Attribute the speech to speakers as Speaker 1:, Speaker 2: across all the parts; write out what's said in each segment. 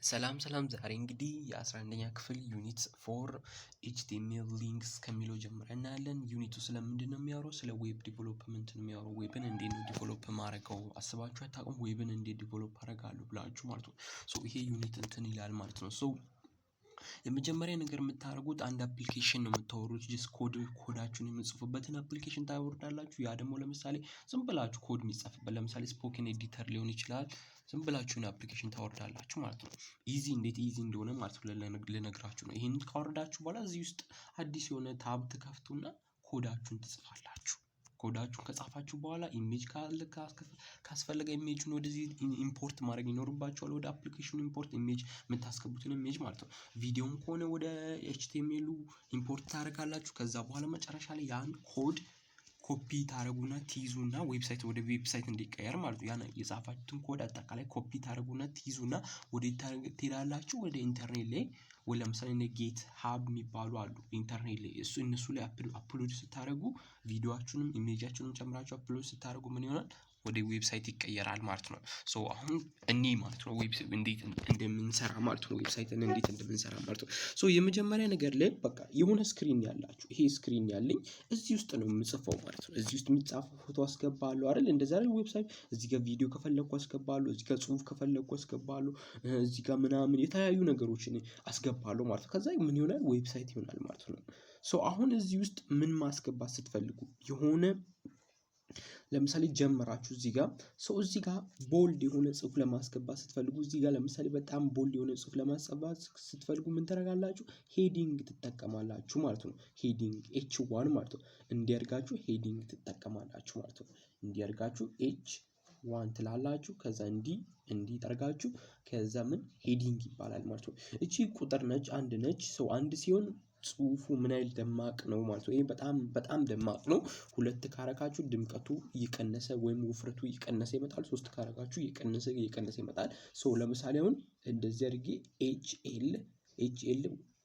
Speaker 1: ሰላም ዛሬ እንግዲህ የ11ኛ ክፍል ዩኒት 4 ኤችቲኤምኤል ሊንክስ ከሚለው ጀምረን እናያለን። ዩኒቱ ስለምንድነው የሚያወራው? ስለ ዌብ ዲቨሎፕመንት ነው የሚያወራው። ዌብን እንዴት ነው ዲቨሎፕ ማድረገው? አስባችሁ አታውቁም? ዌብን እንዴት ዲቨሎፕ አደርጋለሁ ብላችሁ ማለት ነው። ይሄ ዩኒት እንትን ይላል ማለት ነው። የመጀመሪያ ነገር የምታደርጉት አንድ አፕሊኬሽን ነው የምታወሩት። ጀስት ኮዳችሁን የምትጽፉበትን አፕሊኬሽን ታወርዳላችሁ። ያ ደግሞ ለምሳሌ ዝም ብላችሁ ኮድ የሚጻፍበት ለምሳሌ ስፖክን ኤዲተር ሊሆን ይችላል። ዝም ብላችሁን አፕሊኬሽን ታወርዳላችሁ ማለት ነው። እንዴት ኢዚ እንደሆነ ማለት ነው ልነግራችሁ ነው። ይሄን ካወረዳችሁ በኋላ እዚህ ውስጥ አዲስ የሆነ ታብ ትከፍቱና ኮዳችሁን ትጽፋላችሁ። ኮዳችሁን ከጻፋችሁ በኋላ ኢሜጅ ካስፈለገ ኢሜጁን ወደዚህ ኢምፖርት ማድረግ ይኖርባችኋል። ወደ አፕሊኬሽኑ ኢምፖርት ኢሜጅ የምታስገቡትን ኢሜጅ ማለት ነው። ቪዲዮም ከሆነ ወደ ኤችቲኤምኤሉ ኢምፖርት ታደርጋላችሁ። ከዛ በኋላ መጨረሻ ላይ ያን ኮድ ኮፒ ታደርጉና ትይዙና ወደ ዌብሳይት እንዲቀየር ማለት ነው። ያን የጻፋችሁትን ኮድ አጠቃላይ ኮፒ ታደርጉና ትይዙና ወደ ትሄዳላችሁ ወደ ኢንተርኔት ላይ ወይ ለምሳሌ ጌት ሀብ የሚባሉ አሉ ኢንተርኔት ላይ እነሱ ላይ አፕሎድ ስታደርጉ ቪዲዮአችሁንም ኢሜጃችሁንም ጨምራችሁ አፕሎድ ስታደርጉ ምን ይሆናል? ወደ ዌብሳይት ይቀየራል ማለት ነው። አሁን ማለት ነው ዌብሳይት እንዴት እንደምንሰራ ማለት ነው። ዌብሳይትን እንዴት እንደምንሰራ ማለት ነው። የመጀመሪያ ነገር ላይ በቃ የሆነ ስክሪን ያላችሁ ይሄ ስክሪን ያለኝ እዚህ ውስጥ ነው የምጽፈው ማለት ነው። እዚህ ውስጥ የሚጻፈው ፎቶ አስገባለሁ አይደል? እንደዛ አይደል? ዌብሳይት እዚህ ጋር ቪዲዮ ከፈለኩ አስገባለሁ፣ እዚህ ጋር ጽሁፍ ከፈለኩ አስገባለሁ፣ እዚህ ጋር ምናምን የተለያዩ ነገሮችን አስገባለሁ ማለት ነው። ከዛ ምን ይሆናል? ዌብሳይት ይሆናል ማለት ነው። አሁን እዚህ ውስጥ ምን ማስገባት ስትፈልጉ የሆነ ለምሳሌ ጀመራችሁ እዚህ ጋር ቦልድ የሆነ ጽሁፍ ለማስገባት ስትፈልጉ እዚህ ጋር ለምሳሌ በጣም ቦልድ የሆነ ጽሁፍ ለማስገባት ስትፈልጉ ምን ታደርጋላችሁ? ሄዲንግ ትጠቀማላችሁ ማለት ነው። ሄዲንግ H1 ማለት ነው። እንዲያርጋችሁ ሄዲንግ ትጠቀማላችሁ ማለት ነው። እንዲያርጋችሁ H1 ትላላችሁ። ከዛ እንዲህ ጠርጋችሁ ከዛ ምን ሄዲንግ ይባላል ማለት ነው። እቺ ቁጥር ነች፣ አንድ ነች። አንድ ሲሆን ጽሁፉ ምን ያህል ደማቅ ነው ማለት ነው። ይሄ በጣም ደማቅ ነው። 2 ካረጋችሁ ድምቀቱ እየቀነሰ ወይም ውፍረቱ እየቀነሰ ይመጣል። 3 ካረጋችሁ እየቀነሰ ይመጣል። ለምሳሌ አሁን እንደዚህ አድርጌ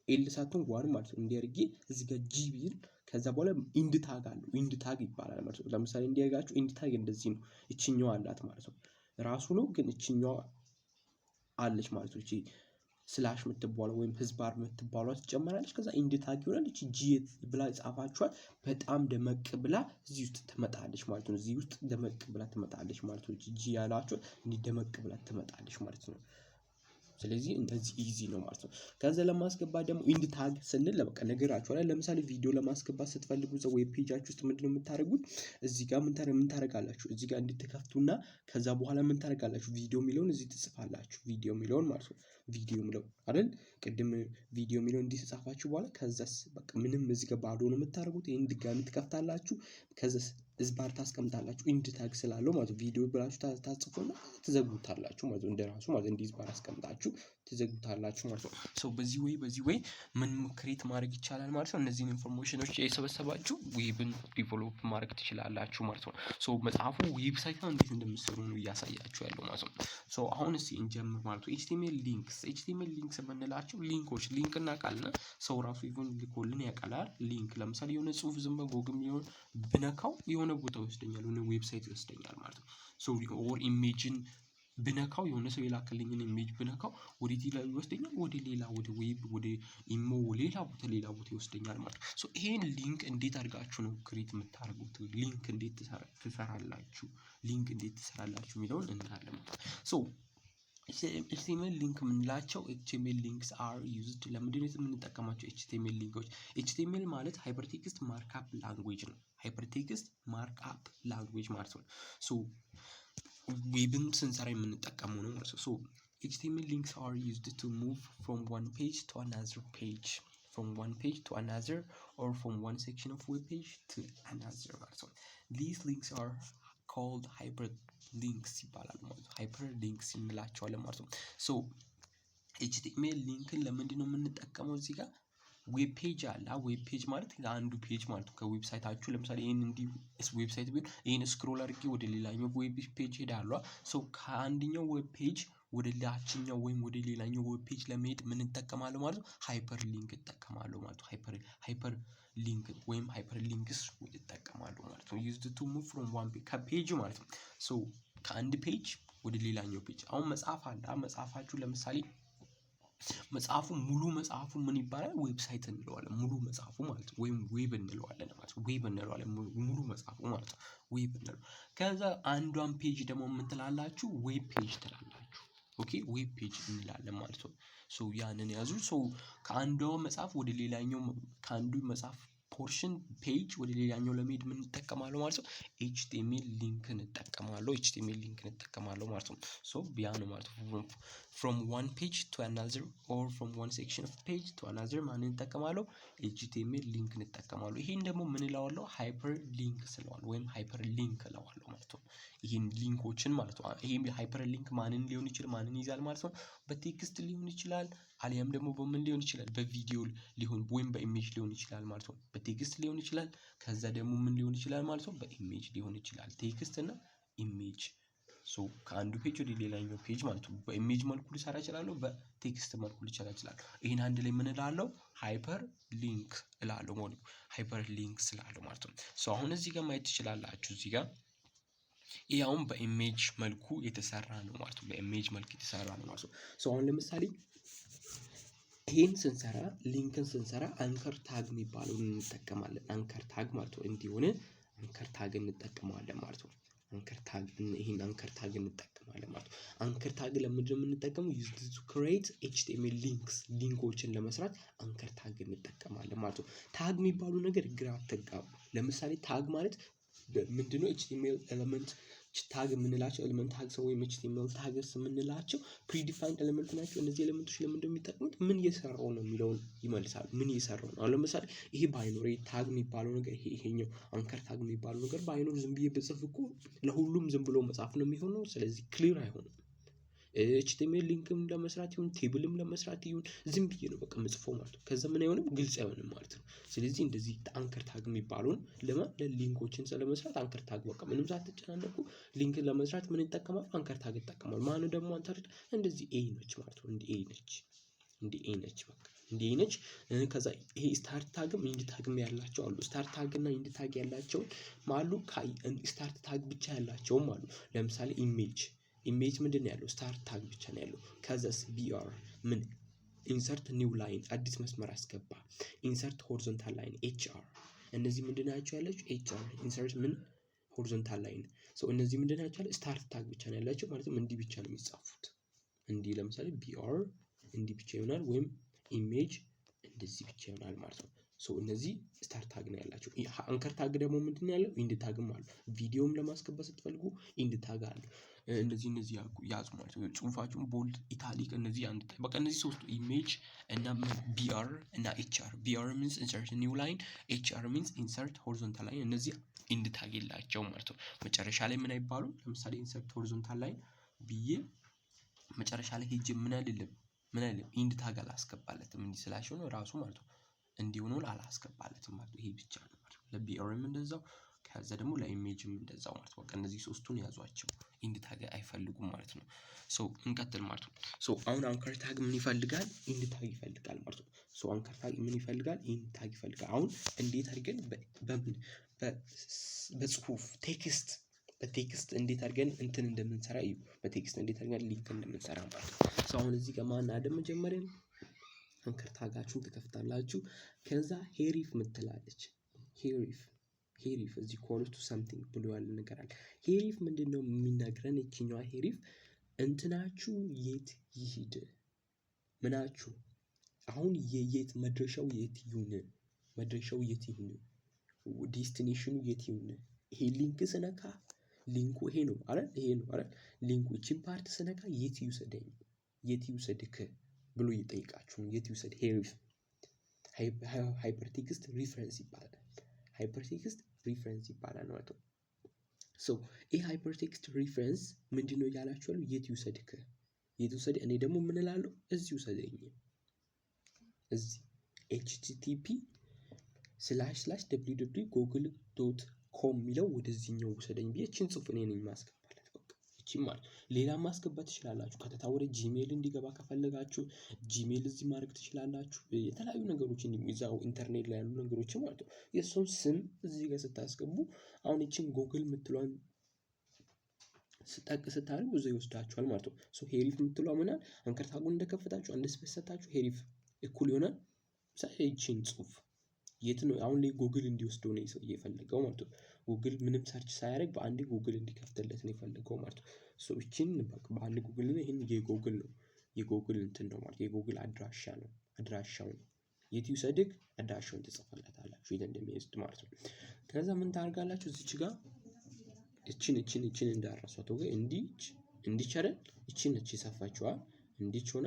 Speaker 1: ኤል ሳትሆን ዋን ማለት ነው። እንዲህ አድርጌ እዚህ ጋር ጂ ቢል ከዛ በኋላ ኢንድ ታግ አለው። ኢንድ ታግ ይባላል ማለት ነው። ለምሳሌ እንዲህ አድርጋችሁ ኢንድ ታግ እንደዚህ ነው። እቺኛዋ አላት ማለት ነው። ራሱ ነው ግን እቺኛዋ አለች ማለት ነው። እቺ ስላሽ የምትባለው ወይም ህዝባር የምትባለው ትጨመራለች። ከዛ ኢንድ ታግ ይሆናል። እቺ ጂ ብላ ጻፋችኋል። በጣም ደመቅ ብላ እዚህ ውስጥ ትመጣለች ማለት ነው። እዚህ ውስጥ ደመቅ ብላ ትመጣለች ማለት ነው። ጂ ያላችሁ እንዲህ ደመቅ ብላ ትመጣለች ማለት ነው። ስለዚህ እንደዚህ ኢዚ ነው ማለት ነው። ከዛ ለማስገባት ደግሞ ኢንድ ታግ ስንል ለበቃ ነገራችኋል። ለምሳሌ ቪዲዮ ለማስገባት ስትፈልጉ ዌብ ፔጃችሁ ውስጥ ምንድነው የምታደርጉት? እዚህ ጋር ምን ታደርጋላችሁ? እዚህ ጋር እንድትከፍቱና ከዛ በኋላ ምን ታደርጋላችሁ? ቪዲዮ የሚለውን እዚህ ትጽፋላችሁ። ቪዲዮ የሚለውን ማለት ነው። ቪዲዮ የሚለው አይደል? ቅድም ቪዲዮ የሚለውን እንዲህ ተጻፋችሁ በኋላ ከዛስ በቃ ምንም እዚህ ጋር ባዶ ነው የምታደርጉት። ይሄን ድጋሚ ትከፍታላችሁ። ከዛስ ዝባር ታስቀምጣላችሁ። ኢንድ ታግ ስላለው ማለት ቪዲዮ ብላችሁ ታጽፉና ትዘጉታላችሁ ማለት ነው። እንደራሱ ማለት እንዲህ ዝባር አስቀምጣችሁ ትዘጉታላችሁ ማለት ነው። በዚህ ወይ ምን ክሬት ማድረግ ይቻላል ማለት ነው። እነዚህን ኢንፎርሜሽኖች የሰበሰባችሁ ዌብን ዲቨሎፕ ማድረግ ትችላላችሁ ማለት ነው። መጽሐፉ ዌብሳይት እንዴት እንደምትሰሩ ነው እያሳያችሁ ያለው ማለት ነው። አሁን እስኪ እንጀምር ማለት ነው። ኤችቲኤምኤል ሊንክስ የምንላቸው ሊንክ እናውቃለን። ሰው ራሱ ኢቭን ልኮልን ያውቃል። ሊንክ ለምሳሌ የሆነ ጽሁፍ ዝም በጎግል ሊሆን ብነካው የሆነ ቦታ ይወስደኛል፣ የሆነ ዌብሳይት ይወስደኛል ማለት ነው። ኦር ኢሜጅን ብነካው የሆነ ሰው የላከልኝን ኢሜጅ ብነካው ወዴት ይወስደኛል? ወደ ዌብ፣ ወደ ኢሞ፣ ሌላ ቦታ ይወስደኛል ማለት ነው። ይሄን ሊንክ እንዴት አድርጋችሁ ነው ክሬት የምታደርጉት? ሊንክ እንዴት ትሰራላችሁ የሚለውን እናያለን ማለት ነው። ኤችቲኤምኤል ሊንክ የምንላቸው ኤችቲኤምኤል ሊንክስ አር ዩዝድ ለምንድን ነው የምንጠቀማቸው? ኤችቲኤምኤል ሊንኮች ኤችቲኤምኤል ማለት ሃይፐርቴክስት ማርክአፕ ላንጉዌጅ ነው። ሃይፐርቴክስት ማርክአፕ ላንጉዌጅ ማለት ነው። ዌብን ስንሰራ የምንጠቀመው ነው ማለት ነው። ኤችቲኤምኤል ሊንክስ are used to move from one page to another page, or from one section of web page to another ማለት ነው። These links are called hyperlinks ይባላሉ ማለት ነው። hyperlinks እንላቸዋለን ማለት ነው። ኤችቲኤምኤል ሊንክን ለምንድን ነው የምንጠቀመው? እዚህ ጋር ዌብ ፔጅ አለ። ዌብ ፔጅ ማለት አንዱ ፔጅ ማለት ነው። ከዌብሳይታችሁ ለምሳሌ ይሄን እንዲህ ዌብሳይት ቢሆን ይሄን ስክሮል አድርጌ ወደ ሌላኛው ዌብ ፔጅ ሄዳለሁ። ከአንደኛው ዌብ ፔጅ ወደ ላችኛው ወይም ወደ ሌላኛው ዌብ ፔጅ ለመሄድ ምን እጠቀማለሁ ማለት ነው? ሃይፐር ሊንክ እጠቀማለሁ ማለት ነው። ሃይፐር ሊንክ ወይም ሃይፐር ሊንክስ እጠቀማለሁ ማለት ነው። used to move from one page ከፔጅ ማለት ነው። ከአንድ ፔጅ ወደ ሌላኛው ፔጅ። አሁን መጽሐፍ አለ። መጽሐፋችሁ ለምሳሌ መጽሐፉ ሙሉ መጽሐፉ ምን ይባላል? ዌብሳይት እንለዋለን። ሙሉ መጽሐፉ ማለት ነው። ወይም ዌብ እንለዋለን ማለት ነው። ዌብ እንለዋለን ሙሉ መጽሐፉ ማለት ነው። ዌብ እንለው። ከዛ አንዷን ፔጅ ደግሞ ምን ትላላችሁ? ዌብ ፔጅ ትላላችሁ። ኦኬ ዌብ ፔጅ እንላለን ማለት ነው። ሶ ያንን ያዙ። ሶ ከአንዷ መጽሐፍ ወደ ሌላኛው ከአንዱ መጽሐፍ ፖርሽን ፔጅ ወደ ሌላኛው ለመሄድ ምን እንጠቀማለሁ ማለት ነው? ኤችቲኤምኤል ሊንክን እንጠቀማለሁ። ኤችቲኤምኤል ሊንክን እንጠቀማለሁ ማለት ነው። ሶ ያ ነው ማለት ነው። from one page to another or from one section of page to another ማንን እንጠቀማለሁ? ኤችቲኤምኤል ሊንክን እንጠቀማለሁ። ይሄን ደግሞ ምን እለዋለሁ? ሃይፐር ሊንክ ስለዋለሁ ወይም ሃይፐር ሊንክ እለዋለሁ ማለት ነው። ይሄን ሊንኮችን ማለት ነው። ይሄ ሃይፐር ሊንክ ማንን ሊሆን ይችላል? ማንን ይዛል ማለት ነው? በቴክስት ሊሆን ይችላል፣ አሊያም ደግሞ በምን ሊሆን ይችላል? በቪዲዮ ሊሆን ወይም በኢሜጅ ሊሆን ይችላል ማለት ነው። በቴክስት ሊሆን ይችላል። ከዛ ደግሞ ምን ሊሆን ይችላል ማለት ነው? በኢሜጅ ሊሆን ይችላል። ቴክስት እና ኢሜጅ። ሶ ከአንዱ ፔጅ ወደ ሌላኛው ፔጅ ማለት ነው። በኢሜጅ መልኩ ሊሰራ ይችላል፣ በቴክስት መልኩ ሊሰራ ይችላል። ይሄን አንድ ላይ ምን እላለሁ? ሃይፐር ሊንክ እላለሁ ማለት ነው። ሃይፐር ሊንክ ስላለሁ ማለት ነው። ሶ አሁን እዚህ ጋር ማየት ትችላላችሁ። እዚህ ጋር ይሄ አሁን በኢሜጅ መልኩ የተሰራ ነው ማለት ነው። በኢሜጅ መልክ የተሰራ ነው ማለት ነው። ሶ አሁን ለምሳሌ ይሄን ስንሰራ ሊንክን ስንሰራ አንከር ታግ የሚባለውን እንጠቀማለን። አንከር ታግ ማለት ነው። እንዲሆነ አንከር ታግ እንጠቀማለን ማለት ነው። አንከር ታግ ይሄን አንከር ታግ እንጠቀማለን ማለት ነው። አንከር ታግ ለምንድን ነው የምንጠቀመው? use to create html ሊንኮችን ለመስራት አንከር ታግ እንጠቀማለን ማለት ነው። ታግ የሚባሉ ነገር ግራ አትጋቡ። ለምሳሌ ታግ ማለት ምንድነው? html ኤሌመንት ታግ የምንላቸው ኤሌመንት ታግስ ወይም html ታግስ የምንላቸው ፕሪዲፋይንድ ኤሌመንት ናቸው። እነዚህ ኤሌመንቶች ለምንድን ነው የሚጠቅሙት? ምን እየሰራው ነው የሚለውን ይመልሳሉ። ምን እየሰራው ነው? አሁን ለምሳሌ ይሄ ባይኖር ታግ የሚባለው ነገር ይሄኛው አንከር ታግ የሚባለው ነገር ባይኖር ዝም ብዬ ብጽፍ እኮ ለሁሉም ዝም ብሎ መጻፍ ነው የሚሆነው። ስለዚህ ክሊር አይሆንም። ኤችቲኤምኤል ሊንክም ለመስራት ይሁን ቴብልም ለመስራት ይሁን ዝም ብዬ ነው በቃ የምጽፈው ማለት ነው። ከዛ ምን አይሆንም? ግልጽ አይሆንም ማለት ነው። ስለዚህ እንደዚህ አንከር ታግ የሚባለውን ለሊንኮችን ለመስራት አንከር ታግ በቃ ምንም ሳትጨናነቁ ሊንክን ለመስራት ምን ይጠቀማሉ? አንከር ታግ ይጠቀማሉ። ማን ደግሞ አንተር እንደዚህ ኤ ነች ማለት ነው። እንደ ኤ ነች፣ እንደ ኤ ነች በቃ እንደ ኤ ነች። ከዛ ይሄ ስታርት ታግም ኢንድ ታግም ያላቸው አሉ። ስታርት ታግ እና ኢንድ ታግ ያላቸው አሉ። ስታርት ታግ ብቻ ያላቸውም አሉ። ለምሳሌ ኢሜጅ ምንድን ነው ያለው? ስታርት ታግ ብቻ ነው ያለው። ከዛስ ቢአር ምን ኢንሰርት ኒው ላይን አዲስ መስመር አስገባ። ኢንሰርት ሆሪዞንታል ላይን ኤችአር። እነዚህ ምንድን ናቸው ያላችሁ? ኤችአር ኢንሰርት ምን ሆሪዞንታል ላይን። ሶ እነዚህ ምንድን ናቸው ያላችሁ? ስታርት ታግ ብቻ ነው ያላቸው። ማለትም እንዲህ ብቻ ነው የሚጻፉት። እንዲህ ለምሳሌ ቢአር እንዲህ ብቻ ይሆናል፣ ወይም ኢሜጅ እንደዚህ ብቻ ይሆናል ማለት ነው። ሶ እነዚህ ስታርት ታግ ነው ያላቸው። አንከር ታግ ደግሞ ምንድን ነው ያለው? ኢንድ ታግም አለ። ቪዲዮም ለማስገባት ስትፈልጉ ኢንድ ታግ አለ። እነዚህ ያዙ ማለት ነው። ጽሁፋችሁን ቦልድ፣ ኢታሊክ እነዚህ አንድ በቃ እነዚህ ሶስቱ ኢሜጅ እና ቢአር እና ኤችአር። ቢአር ሚንስ ኢንሰርት ኒው ላይን፣ ኤችአር ሚንስ ኢንሰርት ሆሪዞንታል ላይን። እነዚህ ኢንድ ታግ የላቸው ማለት ነው። መጨረሻ ላይ ምን አይባሉም። ለምሳሌ ኢንሰርት ሆሪዞንታል ላይን ብዬ መጨረሻ ላይ ሄጄ ምን አይደለም ኢንድ ታግ አላስገባለትም። እንዲህ ስላቸው ነው ራሱ ማለት ነው። እንዲሆኑ አላስገባለትም ማለት ነው። ይሄ ብቻ ነው ማለት ነው። ለቢአርም እንደዛው፣ ከዛ ደግሞ ለኢሜጅም እንደዛው ማለት ነው። በቃ እነዚህ ሶስቱን ያዟቸው። ኢንድ ታግ አይፈልጉም ማለት ነው። ሶ እንቀጥል ማለት ነው። ሶ አሁን አንከር ታግ ምን ይፈልጋል? ኢንድ ታግ ይፈልጋል ማለት ነው። ሶ አንከር ታግ ምን ይፈልጋል? ኢንድ ታግ ይፈልጋል። አሁን እንዴት አድርገን በጽሁፍ በቴክስት እንዴት አድርገን እንትን እንደምንሰራ እዩ። በቴክስት እንዴት አድርገን ሊንክ እንደምንሰራ ማለት ነው። ሶ አሁን እዚህ ጋር ማን አለ? መጀመሪያ አንከር ታጋችሁን ትከፍታላችሁ። ከዛ ሄሪፍ ምትላለች። ሄሪፍ እዚህ ኮል ቱ ሰምቲንግ ብሎ ያለ ነገር አለ። ሄሪፍ ምንድነው የሚነግረን? እቺኛዋ ሄሪፍ እንትናችሁ የት ይሂድ፣ ምናችሁ አሁን የት መድረሻው የት ይሁን፣ ዴስቲኔሽኑ የት ይሁን። ይሄ ሊንክ ስነካ ሊንኩ ይሄ ነው አይደል? ሊንኩ እቺን ፓርት ስነካ የት ይውሰድክ ብሎ እየጠየቃችሁ ነው። የት ይውሰድ? ሄሪፍ ሃይፐርቴክስት ሪፈረንስ ይባላል። ሃይፐርቴክስት ሪፈረንስ ይባላል ማለት ነው። ሶ ይሄ ሃይፐርቴክስት ሪፈረንስ ምንድነው እያላችሁ ያለው? የት ይውሰድክ፣ የት ይውሰድ። እኔ ደግሞ ምን እላለሁ? እዚህ ውሰደኝ። እዚህ http://www.google.com የሚለው ወደዚህኛው ውሰደኝ ብዬ እቺን ጽሁፍ እኔ ነኝ ማስገባለት። በቃ እቺን ማለት ሌላ ማስገባት ትችላላችሁ። ቀጥታ ወደ ጂሜል እንዲገባ ከፈለጋችሁ ጂሜል እዚህ ማድረግ ትችላላችሁ። የተለያዩ ነገሮችን እዛው ኢንተርኔት ላይ ያሉ ነገሮችን ማለት ነው። የእሱን ስም እዚህ ጋር ስታስገቡ አሁን እቺን ጉግል የምትለዋን ስጠቅ ስታደርጉ እዛ ይወስዳችኋል ማለት ነው። ሶ ሄሪፍ የምትለው ምናል አንከር ታጉን እንደከፈታችሁ አንድ ስፔስ ሰጣችሁ ሄሪፍ እኩል ይሆናል ሳይቺን ጽሁፍ የት ነው አሁን ላይ ጉግል እንዲወስደው ነው ሰው እየፈለገው ማለት ነው። ጉግል ምንም ሰርች ሳያደርግ በአንድ ጉግል እንዲከፍትለት ነው የፈለገው ማለት ነው። ሶ እቺን በአንድ ጉግል ነው ይሄን የጉግል ነው የጉግል እንትን ነው ማለት የጉግል አድራሻ ነው አድራሻው ነው የት ይውሰድክ አድራሻውን ትጽፋላታላችሁ የት እንደሚወስድ ማለት ነው። ከዛ ምን ታርጋላችሁ እዚች ጋር እቺን እንዳረሷት ወይ እንዲች አይደል እቺን እቺ ሰፋችዋ እንዲች ሆነ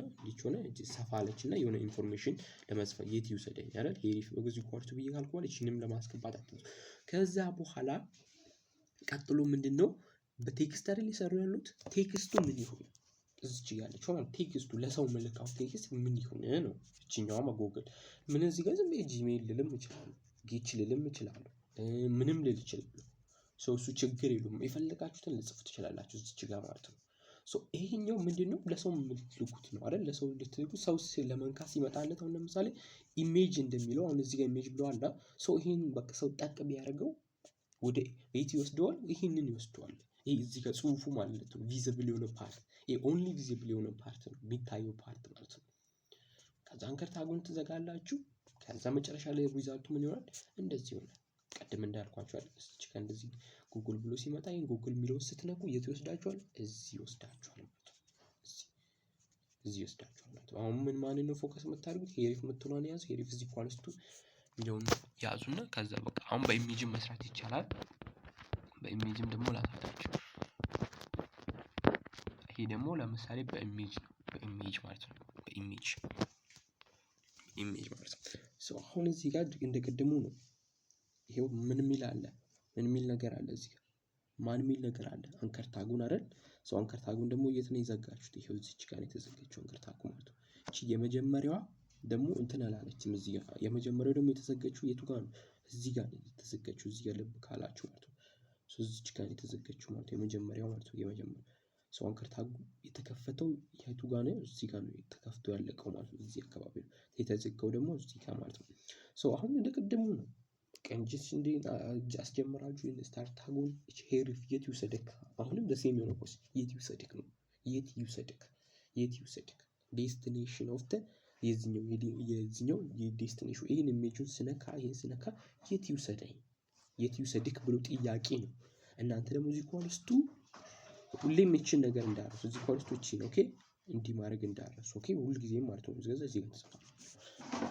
Speaker 1: እቺ ሰፋለችና የሆነ ኢንፎርሜሽን ለመስፈር የት ይውሰደኝ አይደል ሄሪፍ በዚህ ኳርቱ ብዬ ካልኳል እቺንም ለማስገባት አትይዙ። ከዛ በኋላ ቀጥሎ ምንድነው በቴክስት አይደል ይሰሩ ያሉት ቴክስቱ ምን ይሁን እዚች ያለች ሆነ ቴክስቱ ለሰው መልካው ቴክስት ምን ይሁን ነው እቺኛው ማጎግል ምን እዚህ ጋር ዝም ጂሜል ልልም ይችላል ጌች ልልም ይችላል ምንም ልል ይችላል። እሱ ችግር የለውም የፈለጋችሁትን ልጽፉ ትችላላችሁ እዚች ጋር ማለት ነው። ሶ ይሄኛው ምንድነው ለሰው የምትልኩት ነው አይደል ለሰው ልትልኩት ሰው ለመንካስ ይመጣለት አሁን ለምሳሌ ኢሜጅ እንደሚለው አሁን እዚህ ጋር ኢሜጅ ብሎ አለ ሶ ይሄን በቃ ሰው ጠቅ ቢያደርገው ወደ ቤት ይወስደዋል ይሄንን ይወስደዋል ይሄ እዚህ ጋር ጽሁፉ ማለት ነው ቪዚብል የሆነ ፓርት ይሄ ኦንሊ ቪዚብል የሆነ ፓርት ነው የሚታየው ፓርት ማለት ነው። ከዛ አንከር ታጉን ትዘጋላችሁ ከዛ መጨረሻ ላይ ሪዛልቱ ምን ይሆናል እንደዚህ ይሆናል። ቀደም እንዳልኳችሁ አይደል እዚህ ጋር እንደዚህ ጉግል ብሎ ሲመጣ ይሄን ጉግል ሚለውን ስትነኩ የት ይወስዳችኋል እዚህ ይወስዳችኋል ማለት ነው። እዚህ ይወስዳችኋል ማለት ነው። አሁን ምን ማንን ነው ፎከስ የምታደርጉት ሄሪፍ የምትሆነውን ያዙ ሄሪፍ እዚህ ኳልስቱ ሚለውን ያዙና ከዛ በቃ አሁን በኢሜጅም መስራት ይቻላል። በኢሜጅም ደግሞ ላሳያችሁ ይሄ ደግሞ ለምሳሌ በኢሜጅ ነው በኢሜጅ ማለት ነው በኢሜጅ ማለት ነው። ሶ አሁን እዚህ ጋር እንደቀደሙ ነው ይሄው ምን ሚል ነገር አለ እዚህ ጋር ማን ሚል ነገር አለ አንከር ታጉን አይደል ሶ አንከር ታጉን ደግሞ የት ነው የዘጋችሁት ይሄው እዚች ጋር የተዘጋችው አንከር ታጉ ማለት ነው። እቺ የመጀመሪያዋ ደግሞ እንትን አላለችም እዚህ ጋር የመጀመሪያው ደግሞ የተዘጋችው የቱ ጋር ነው እዚህ ጋር ነው የተዘጋችው እዚህ ጋር ልብ ካላችሁ ማለት ነው። ሶ እዚች ጋር የተዘጋችው ማለት ነው የመጀመሪያው ማለት ነው የመጀመሪያው ሶ አንከር ታጉ የተከፈተው የቱ ጋር ነው እዚህ ጋር ነው የተከፍቶ ያለቀው ማለት ነው እዚህ አካባቢ ነው የተዘጋው ደግሞ እዚህ ጋር ማለት ነው። ሶ አሁን እንደቀደሙ ነው ቀንጂስ እንዴ አስጀምራችሁ ስታርት ታጉን እቺ ሄሪፍ የት ይውሰድክ አሁንም በሴም የሆነ ኮርስ የት ይውሰድክ ነው የት ይውሰድክ ዴስቲኔሽን ኦፍ ዘ የዚህኛው የዴስቲኔሽን ይሄን ኢሜጁን ስነካ ይሄን ስነካ የት ይውሰድክ ብሎ ጥያቄ ነው። እናንተ ደግሞ እዚህ ኳልስቱ ሁሌም እቺን ነገር እንዳረሱ እዚህ ኳልስቱ እቺ ነው ኦኬ እንዲህ ማድረግ እንዳረሱ ኦኬ ሁሉ ጊዜም ማለት ነው እዚህ ጋር ተጽፏል።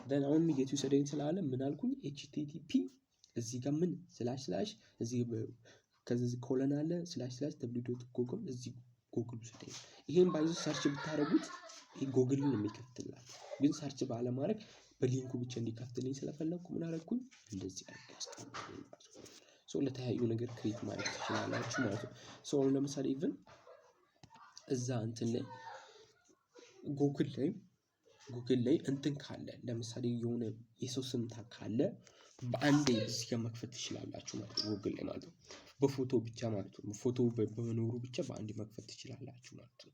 Speaker 1: then አሁን የት ይውሰደኝ ስላለ ምን አልኩኝ http እዚህ ጋር ምን ስላሽ እዚህ ከዚህ ኮለን አለ ስላሽ www.google እዚህ ጉግል ውሰደኝ ይሄን ባይዙ ሰርች ብታረጉት ይሄ ጉግል ነው የሚከፍትላችሁ ግን ሰርች ባለማድረግ በሊንኩ ብቻ እንዲከፍትልኝ ስለፈለኩ ምን አደረኩኝ እንደዚህ አድርጌ አስቀምጬ ማለት ነው። ሶ ለተያዩ ነገር ክሬት ማድረግ ትችላላችሁ ማለት ነው። ሶ አሁን ለምሳሌ ኢቭን እዛ እንትን ላይ ጉግል ላይ እንትን ካለ ለምሳሌ የሆነ የሰው ስም ካለ በአንዴ እዚህ ጋር መክፈት ትችላላችሁ ማለት ነው ጉግል ላይ ማለት ነው በፎቶ ብቻ ማለት ነው ፎቶ በመኖሩ ብቻ በአንዴ መክፈት ትችላላችሁ ማለት ነው።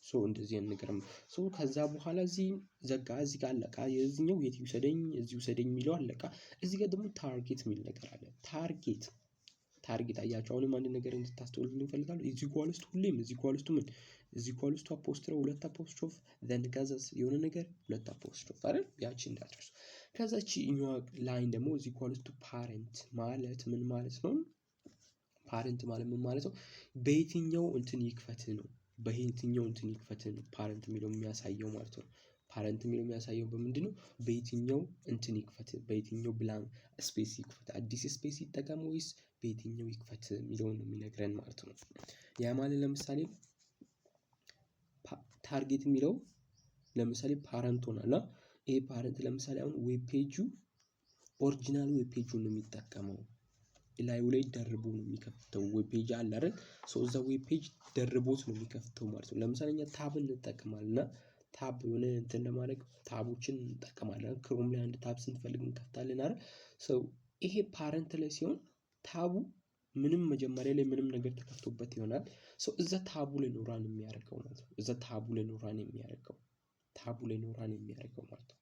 Speaker 1: ሶ እንደዚህ አይነት ነገር ሶ ከዛ በኋላ እዚህ ዘጋ እዚህ ጋር አለቃ የዚህኛው የት ይውሰደኝ እዚህ ይውሰደኝ የሚለው አለቃ እዚህ ጋር ደግሞ ታርጌት የሚል ነገር አለ ታርጌት አያችሁ አሁንም አንድ ነገር እንድታስተውሉ እንፈልጋለን እዚህ ኳልስቱ ሁሌም እዚህ ኳልስቱ ምን እዚህ ኳልስቱ አፖስትሮ ሁለት አፖስትሮፍ ዘን ጋዘስ የሆነ ነገር ሁለት አፖስትሮፍ አይደል ያቺ እንዳትረሱ። ከዛቺ ኢኛው ላይን ደግሞ እዚህ ኳልስቱ ፓረንት ማለት ምን ማለት ነው ፓረንት ማለት ምን ማለት ነው በየትኛው እንትን ይክፈት ነው በየትኛው እንትን ይክፈት ነው ፓረንት የሚለው የሚያሳየው ማለት ነው። ፓረንት የሚለው የሚያሳየው በምንድነው በየትኛው እንትን ይክፈት በየትኛው ብላንክ ስፔስ ይክፈት አዲስ ስፔስ ይጠቀም ወይስ በየትኛው ይክፈት የሚለውን የሚነግረን ማለት ነው። ያ ማለት ለምሳሌ ታርጌት የሚለው ለምሳሌ ፓረንት ሆናላ ይሄ ፓረንት ለምሳሌ አሁን ዌብ ፔጁ ኦሪጂናል ዌብ ፔጁን ነው የሚጠቀመው ላዩ ላይ ደርቦ ነው የሚከፍተው ዌብ ፔጅ አለ አይደል ሶ እዛ ዌብ ፔጅ ደርቦት ነው የሚከፍተው ማለት ነው። ለምሳሌ እኛ ታብን እንጠቀማለንና ታብ የሆነ እንትን ለማድረግ ታቦችን እንጠቀማለን ክሮም ላይ አንድ ታብ ስንፈልግ እንከፍታለን አይደል ሶ ይሄ ፓረንት ላይ ሲሆን ታቡ ምንም መጀመሪያ ላይ ምንም ነገር ተከፍቶበት ይሆናል ሶ እዛ ታቡ ላይ ነው ራን የሚያደርገው ማለት ነው እዛ ታቡ ላይ ነው ራን የሚያደርገው ማለት ነው።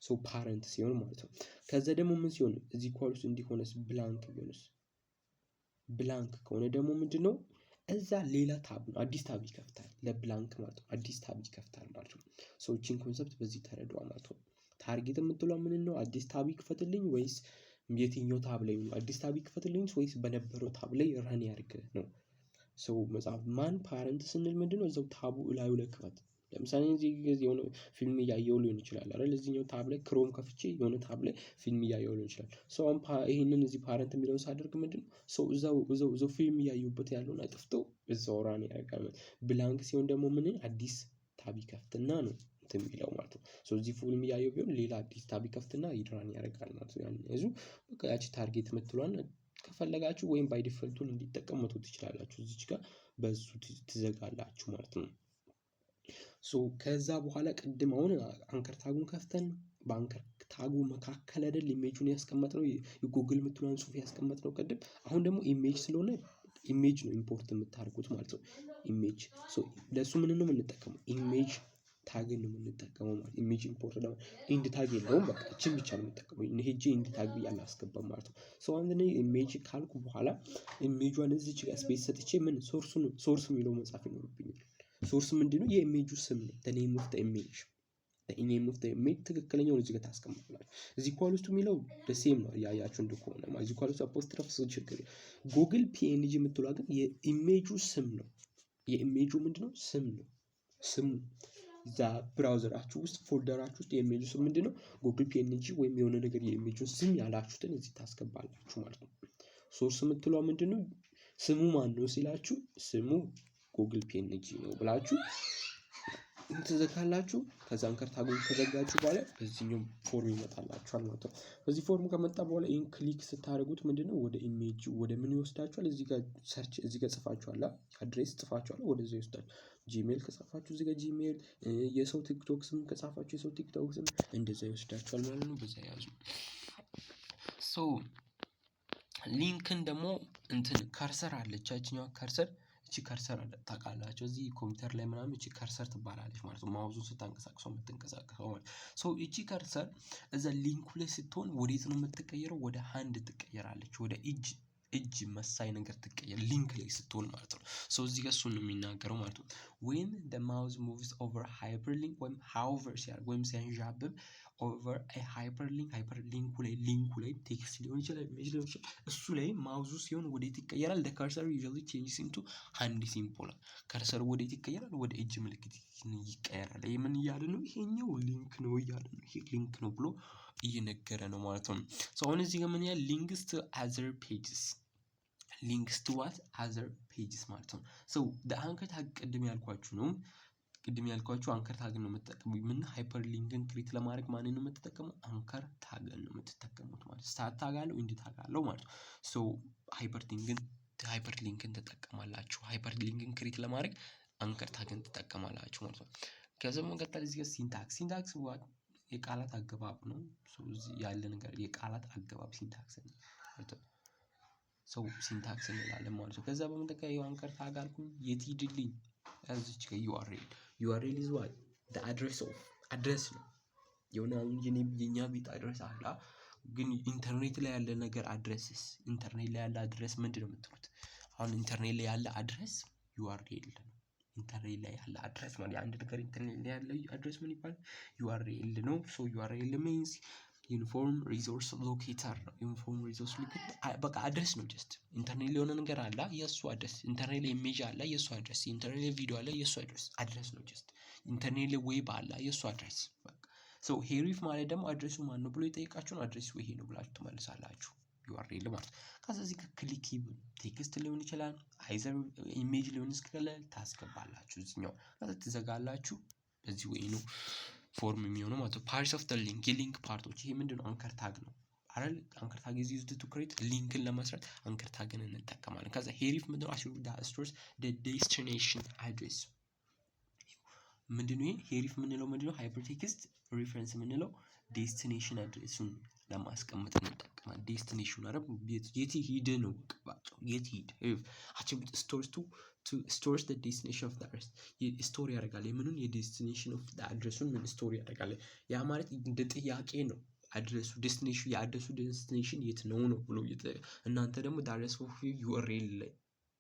Speaker 1: ሶ ፓረንት ሲሆን ማለት ነው። ከዛ ደግሞ ምን ሲሆን እዚህ ኳልስ እንዲሆነስ ብላንክ ቢሆንስ ብላንክ ከሆነ ደግሞ ምንድነው እዛ ሌላ ታብ ነው አዲስ ታብ ይከፍታል ለብላንክ ማለት ነው። አዲስ ታብ ይከፍታል ማለት ነው። እቺን ኮንሰፕት በዚህ ተረዷ ማለት ነው። ታርጌት የምትለው ምን ነው? አዲስ ታብ ይክፈትልኝ ወይስ የትኛው ታብ ላይ ነው? አዲስ ታብ ይክፈትልኝ ወይስ በነበረው ታብ ላይ ረን ያድርግ ነው። መጽሐፍ ማን ፓረንት ስንል ምንድነው? እዛው ታቡ ላዩ ላይ ክፈት። ለምሳሌ እዚህ የሆነ ፊልም እያየው ሊሆን ይችላል አይደል? እዚህኛው ታብ ላይ ክሮም ከፍቼ የሆነ ታብ ላይ ፊልም እያየው ሊሆን ይችላል። ይሄንን እዚህ ፓረንት የሚለውን ሳደርግ ምንድነው እዛው ፊልም እያየሁበት ያለውን አጥፍቶ እዛው ራን ያደርጋል። ብላንክ ሲሆን ደግሞ ምን አዲስ ታብ ይከፍትና ነው እንትን የሚለው ማለት ነው። እዚህ ፊልም እያየው ቢሆን ሌላ አዲስ ታብ ይከፍትና ራን ያደርጋል ማለት ነው። ያን ያዙ በቃ ያቺ ታርጌት የምትሏን ከፈለጋችሁ ወይም ባይ ዲፎልቱን እንዲጠቀም መተው ትችላላችሁ። እዚች ጋር በሱ ትዘጋላችሁ ማለት ነው። ከዛ በኋላ ቅድም አሁን አንከር ታጉን ከፍተን በአንከር ታጉ መካከል አይደል ኢሜጁን ያስቀመጥነው የጉግል የምትለውን ጽሁፍ ያስቀመጥነው ቅድም። አሁን ደግሞ ኢሜጅ ስለሆነ ኢሜጅ ነው ኢምፖርት የምታደርጉት ማለት ነው። ኢሜጅ ለሱ ምን ነው የምንጠቀመው? ኢሜጅ ታግን ነው የምንጠቀመው ማለት ኢሜጅ ኢምፖርት ደግሞ ኢንድ ታግ የለውም። በቃ እቺን ብቻ ነው የምንጠቀመው። ሄጄ ኢንድ ታግ ብያለሁ አላስገባም ማለት ነው። አንድ እኔ ኢሜጅ ካልኩ በኋላ ኢሜጇን እዚች ጋር ስፔስ ሰጥቼ ምን ሶርስ የሚለው መጻፍ ይኖርብኛል። ሶርስ ምንድነው? የኢሜጁ ስም ነው። the name of the image ትክክለኛውን እዚህ ጋር ታስቀምጣላችሁ። እዚህ ኳል ውስጥ የሚለው ደሴም ነው ያያችሁ እንደሆነ ማለት እዚህ ኳል ውስጥ አፖስትሮፍ ችግር ጉግል ፒኤንጂ የምትለው ግን የኢሜጁ ስም ነው። የኢሜጁ ምንድነው? ስም ነው። ስሙ እዛ ብራውዘራችሁ ውስጥ ፎልደራችሁ ውስጥ የኢሜጁ ስም ምንድነው? ጉግል ፒኤንጂ ወይም የሆነ ነገር የኢሜጁን ስም ያላችሁትን እዚህ ታስገባላችሁ ማለት ነው። ሶርስ የምትለው ምንድነው? ስሙ ማን ነው ሲላችሁ ስሙ ጉግል ፒኤንጂ ነው ብላችሁ ትዘጋላችሁ። ከዛ አንከር ታጉን ከዘጋችሁ በኋላ በዚህኛው ፎርም ይመጣላችኋል ማለት ነው። በዚህ ፎርም ከመጣ በኋላ ይሄን ክሊክ ስታደርጉት ምንድነው ወደ ኢሜጅ ወደ ምን ይወስዳችኋል? እዚህ ጋር ሰርች እዚህ ጋር ጽፋችኋል አድሬስ ጽፋችኋል ወደዛ ይወስዳል። ጂሜል ከጻፋችሁ እዚህ ጋር ጂሜል፣ የሰው ቲክቶክ ስም ከጻፋችሁ የሰው ቲክቶክ ስም እንደዛ ይወስዳችኋል ማለት ነው። በዛ ያዙ። ሊንክን ደግሞ እንትን ከርሰር አለች ያቺኛው ከርሰር እቺ ከርሰር ታውቃላችሁ እዚህ ኮምፒውተር ላይ ምናምን እቺ ከርሰር ትባላለች ማለት ነው። ማውዙን ስታንቀሳቅሰው የምትንቀሳቀሰው ማለት ነው። እቺ ከርሰር እዛ ሊንኩ ላይ ስትሆን ወዴት ነው የምትቀየረው? ወደ ሃንድ ትቀየራለች። ወደ እጅ መሳይ ነገር ትቀየር ሊንክ ላይ ስትሆን ማለት ነው። እዚህ ጋር እሱን ነው የሚናገረው ማለት ነው። when the mouse moves over hyperlink ወይም hover ሲያደርግ ወይም ሲያንዣብብ over a hyperlink ላይ ቴክስት ሊሆን ይችላል ኢሜጅ ሊሆን ይችላል እሱ ላይ ማውዙ ሲሆን ወዴት ይቀየራል? the cursor usually changes into hand symbol ከርሰር ወዴት ይቀየራል? ወደ እጅ ምልክት ይቀየራል። ይሄ ምን እያለ ነው? ይሄኛው ሊንክ ነው እያለ ነው። ይሄ ሊንክ ነው ብሎ እየነገረ ነው ማለት ነው። አሁን እዚህ ጋር ምን ያህል links to other pages ማለት ነው። the anchor tag ቅድም ያልኳችሁ ነው። ቅድም ያልኳችሁ አንከር ታግን ነው የምትጠቀሙት። ምን ሃይፐር ሊንክን ክሬት ለማድረግ ማንን ነው የምትጠቀሙት? አንከር ታግን ነው የምትጠቀሙት ማለት ስታርት ታግ አለው ኢንድ ታግ አለው ማለት ነው። ሃይፐር ሊንክን ትጠቀማላችሁ። ሃይፐር ሊንክን ክሬት ለማድረግ አንከር ታግን ትጠቀማላችሁ ማለት ነው። ከዛ በመቀጠል እዚህ ጋር ሲንታክስ የቃላት አገባብ ነው። እዚህ ያለ ነገር የቃላት አገባብ ሲንታክስ ነው ማለት ነው። ሲንታክስ እንላለን ማለት ነው። ከዛ በመቀጠል የአንከር ታግ አልኩኝ የት ሂድልኝ እዚች ጋር URL is what the address ነው። የሆነ አሁን የኛ ቤት አድሬስ አለ ግን ኢንተርኔት ላይ ያለ ነገር ኢንተርኔት ላይ ያለ አድሬስ ምንድነው የምትሉት? አሁን ኢንተርኔት ላይ ያለ አድሬስ URL ነው። ኢንተርኔት ላይ ያለ አድሬስ ማለት አንድ ነገር ኢንተርኔት ላይ ያለ አድሬስ ምን ይባላል? URL ነው። URL means ዩኒፎርም ሪሶርስ ሎኬተር ነው። ዩኒፎርም ሪሶርስ ሎኬተር በቃ አድሬስ ነው። ጀስት ኢንተርኔት ላይ የሆነ ነገር አለ የሱ አድሬስ፣ ኢንተርኔት ላይ ኢሜጅ አለ የሱ አድሬስ፣ ኢንተርኔት ላይ ቪዲዮ አለ የሱ አድሬስ ነው። ጀስት ኢንተርኔት ላይ ዌብ አለ የሱ አድሬስ በቃ። ሄሪፍ ማለት ደግሞ አድሬሱ ማን ነው ብሎ የጠየቃችሁን አድሬሱ ይሄ ነው ብላችሁ ትመልሳላችሁ። URL ማለት ከዛ እዚህ ክሊኬብል ቴክስት ሊሆን ይችላል አይዘር ኢሜጅ ሊሆን ይችላል ታስገባላችሁ። እዚህኛው ከዛ ትዘጋላችሁ። በዚህ ወይ ነው ፎርም የሚሆነው ማለት ነው። ፓርትስ ኦፍ ዘ ሊንክ የሊንክ ፓርቶች ይሄ ምንድነው? አንከር ታግ ነው አይደል? አንከር ታግ is used to create ሊንክን ለመስራት አንከር ታግን እንጠቀማለን። ከዛ ሄሪፍ ምንድነው? አሽሩ ዳ ስቶርስ the destination address ምንድነው? ይሄ ሄሪፍ ምንለው ምንድነው? ሃይፐርቴክስት ሪፈረንስ ምንለው ዴስቲኔሽን አድሬሱን ለማስቀመጥ እንጠቀማለን። ዴስቲኔሽን አረብ የት ሂድ ነው ቀባጭ የት ሂድ አቺቭድ ስቶርስ to stores the destination of the address ስቶር ያደርጋል። የምኑን የዴስቲኔሽን ኦፍ the አድሬሱን ምን ስቶር ያደርጋል። ያ ማለት እንደ ጥያቄ ነው። አድሬሱ ዴስቲኔሽን የአድሬሱ ዴስቲኔሽን የት ነው ብሎ እናንተ ደግሞ the address of URL ላይ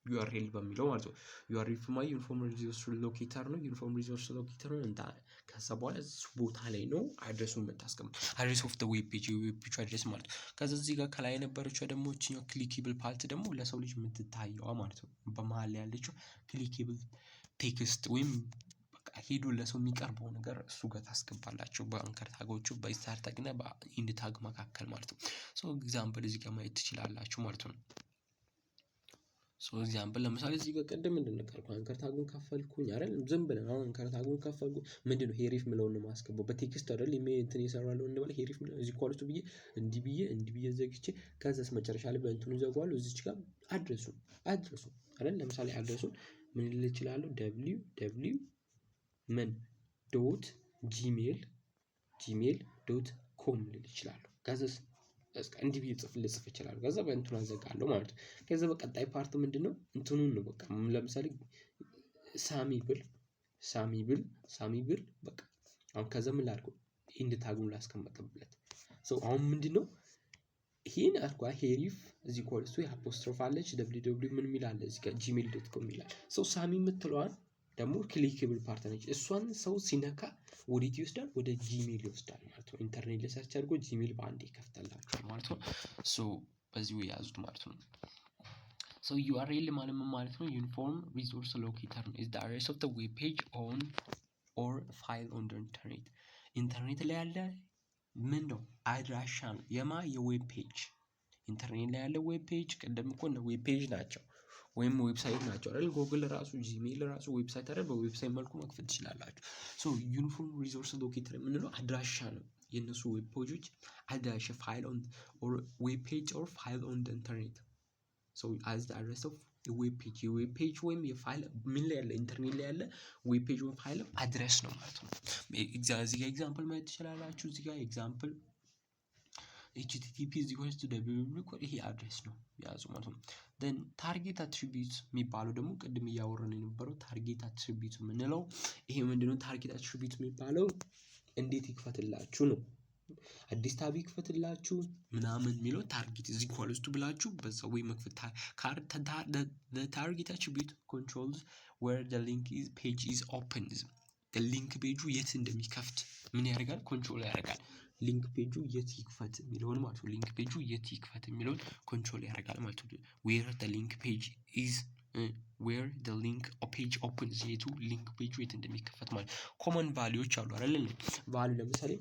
Speaker 1: ዩአርኤል በሚለው ማለት ነው። ዩአርኤል ማለት ዩኒፎርም ሪሶርስ ሎኬተር ነው። ዩኒፎርም ሪሶርስ ሎኬተር ነው እንታ ከዛ በኋላ እሱ ቦታ ላይ ነው አድሬሱን የምታስቀምጥ አድሬስ ኦፍ ዘ ዌብ ፔጅ የዌብ ፔጅ አድሬስ ማለት ነው። ከዛ እዚህ ጋር ከላይ የነበረችው ደግሞ እቺኛው ክሊኬብል ፓርት ደግሞ ለሰው ልጅ የምትታየዋ ማለት ነው። በመሃል ላይ ያለችው ክሊኬብል ቴክስት ወይም በቃ ሄዶ ለሰው የሚቀርበው ነገር እሱ ጋር ታስገባላችሁ በአንከር ታጎቹ በስታርት ታግ እና በኢንድ ታግ መካከል ማለት ነው። ሶ ኤግዛምፕል እዚህ ጋር ማየት ትችላላችሁ ማለት ነው። ሶ ኤግዛምፕል ለምሳሌ እዚህ ጋር ቀደም እንደነገርኩ አንከር ታጉን ከፈልኩኝ አይደል? ዝም ብለን አሁን አንከር ታጉን ከፈልኩ ምንድነው ሄሪፍ ምለውን ነው ማስገባው በቴክስት አይደል? እንትን ይሰራለው እንደባለ ሄሪፍ ምለው እዚህ ኳሊቲ ብዬ እንዲህ ብዬ ዘግቼ ከዛስ መጨረሻ ላይ በእንትኑ ዘጋዋለሁ። እዚች ጋር አድሬሱ አይደል? ለምሳሌ አድሬሱን ምን ልል እችላለሁ? www ምን ዶት ጂሜል ዶት ኮም ልል እችላለሁ። ከዛስ እንዲህ ብዬ ልጽፍ እችላለሁ። ከዛ በእንትኑ አዘጋለሁ ማለት ነው። ከዛ በቀጣይ ፓርት ምንድነው እንትኑን ነው በቃ ለምሳሌ ሳሚ ብል በቃ አሁን ከዛ ምን ላድርገው ኢንድ ታጉን ላስቀምጥበት። አሁን ምንድነው ይሄን አርጓ ሄሪፍ እዚህ ኮልስቱ የአፖስትሮፍ አለች www ምን ሚላል እዚህ ጋር gmail.com ይላል። ሳሚ የምትለዋን ደግሞ ክሊኬብል ፓርት ነች። እሷን ሰው ሲነካ ወዴት ይወስዳል? ወደ ጂሜል ይወስዳል ማለት ነው። ኢንተርኔት ላይ ሰርች አድርጎ ጂሜል በአንዴ ይከፍታላችኋል ማለት ነው። በዚሁ ያዙት ማለት ነው። URL ማለት ምን ማለት ነው? ዩኒፎርም ሪሶርስ ሎኬተር ነው። is the address of the web page on or file on the internet ኢንተርኔት ላይ ያለ ምን ነው? አድራሻ ነው። የዌብ ፔጅ ኢንተርኔት ላይ ያለ ዌብ ፔጅ ቀደም እኮ ነው ዌብ ፔጅ ናቸው ወይም ዌብሳይት ናቸው አይደል? ጉግል ራሱ ጂሜል ራሱ ዌብሳይት አይደል? በዌብሳይት መልኩ መክፈት ትችላላችሁ። ዩኒፎርም ሪሶርስ ሎኬተር የምንለው አድራሻ ነው። የነሱ ዌብ ፔጆች አድራሻ ፋይል ኦን ኦር ዌብ ፔጅ ኦር ፋይል ኦን ዘ ኢንተርኔት as the address of the web page የዌብ ፔጅ ወይም የፋይል ምን ላይ ያለ ኢንተርኔት ላይ ያለ ዌብ ፔጅ ወይም ፋይል አድሬስ ነው ማለት ነው። እዚህ ጋር ኤግዛምፕል ማየት ትችላላችሁ። እዚህ ጋር ኤግዛምፕል http www ይሄ አድሬስ ነው ያዙ ማለት ነው። then ታርጌት አትሪቢዩት የሚባለው ደግሞ ቅድም እያወራን የነበረው ታርጌት አትሪቢዩት የምንለው ይሄ ምንድነው? ታርጌት አትሪቢዩት የሚባለው እንዴት ይክፈትላችሁ ነው። አዲስ ታብ ይክፈትላችሁ ምናምን የሚለው ታርጌት እዚህ ኳልስቱ ብላችሁ በዛው ወይ መክፈት the target attribute controls where the link is page is open ሊንክ ፔጁ የት እንደሚከፍት ምን ያደርጋል? ኮንትሮል ያደርጋል። ሊንክ ፔጁ የት ይክፈት የሚለውን ማለት ነው። ሊንክ ፔጁ የት ይክፈት የሚለውን ኮንትሮል ያደርጋል ማለት ነው። where the link page is where the link page opens የቱ ሊንክ ፔጁ የት እንደሚከፈት ማለት ኮመን ቫልዩዎች አሉ አይደል? ቫልዩ ለምሳሌ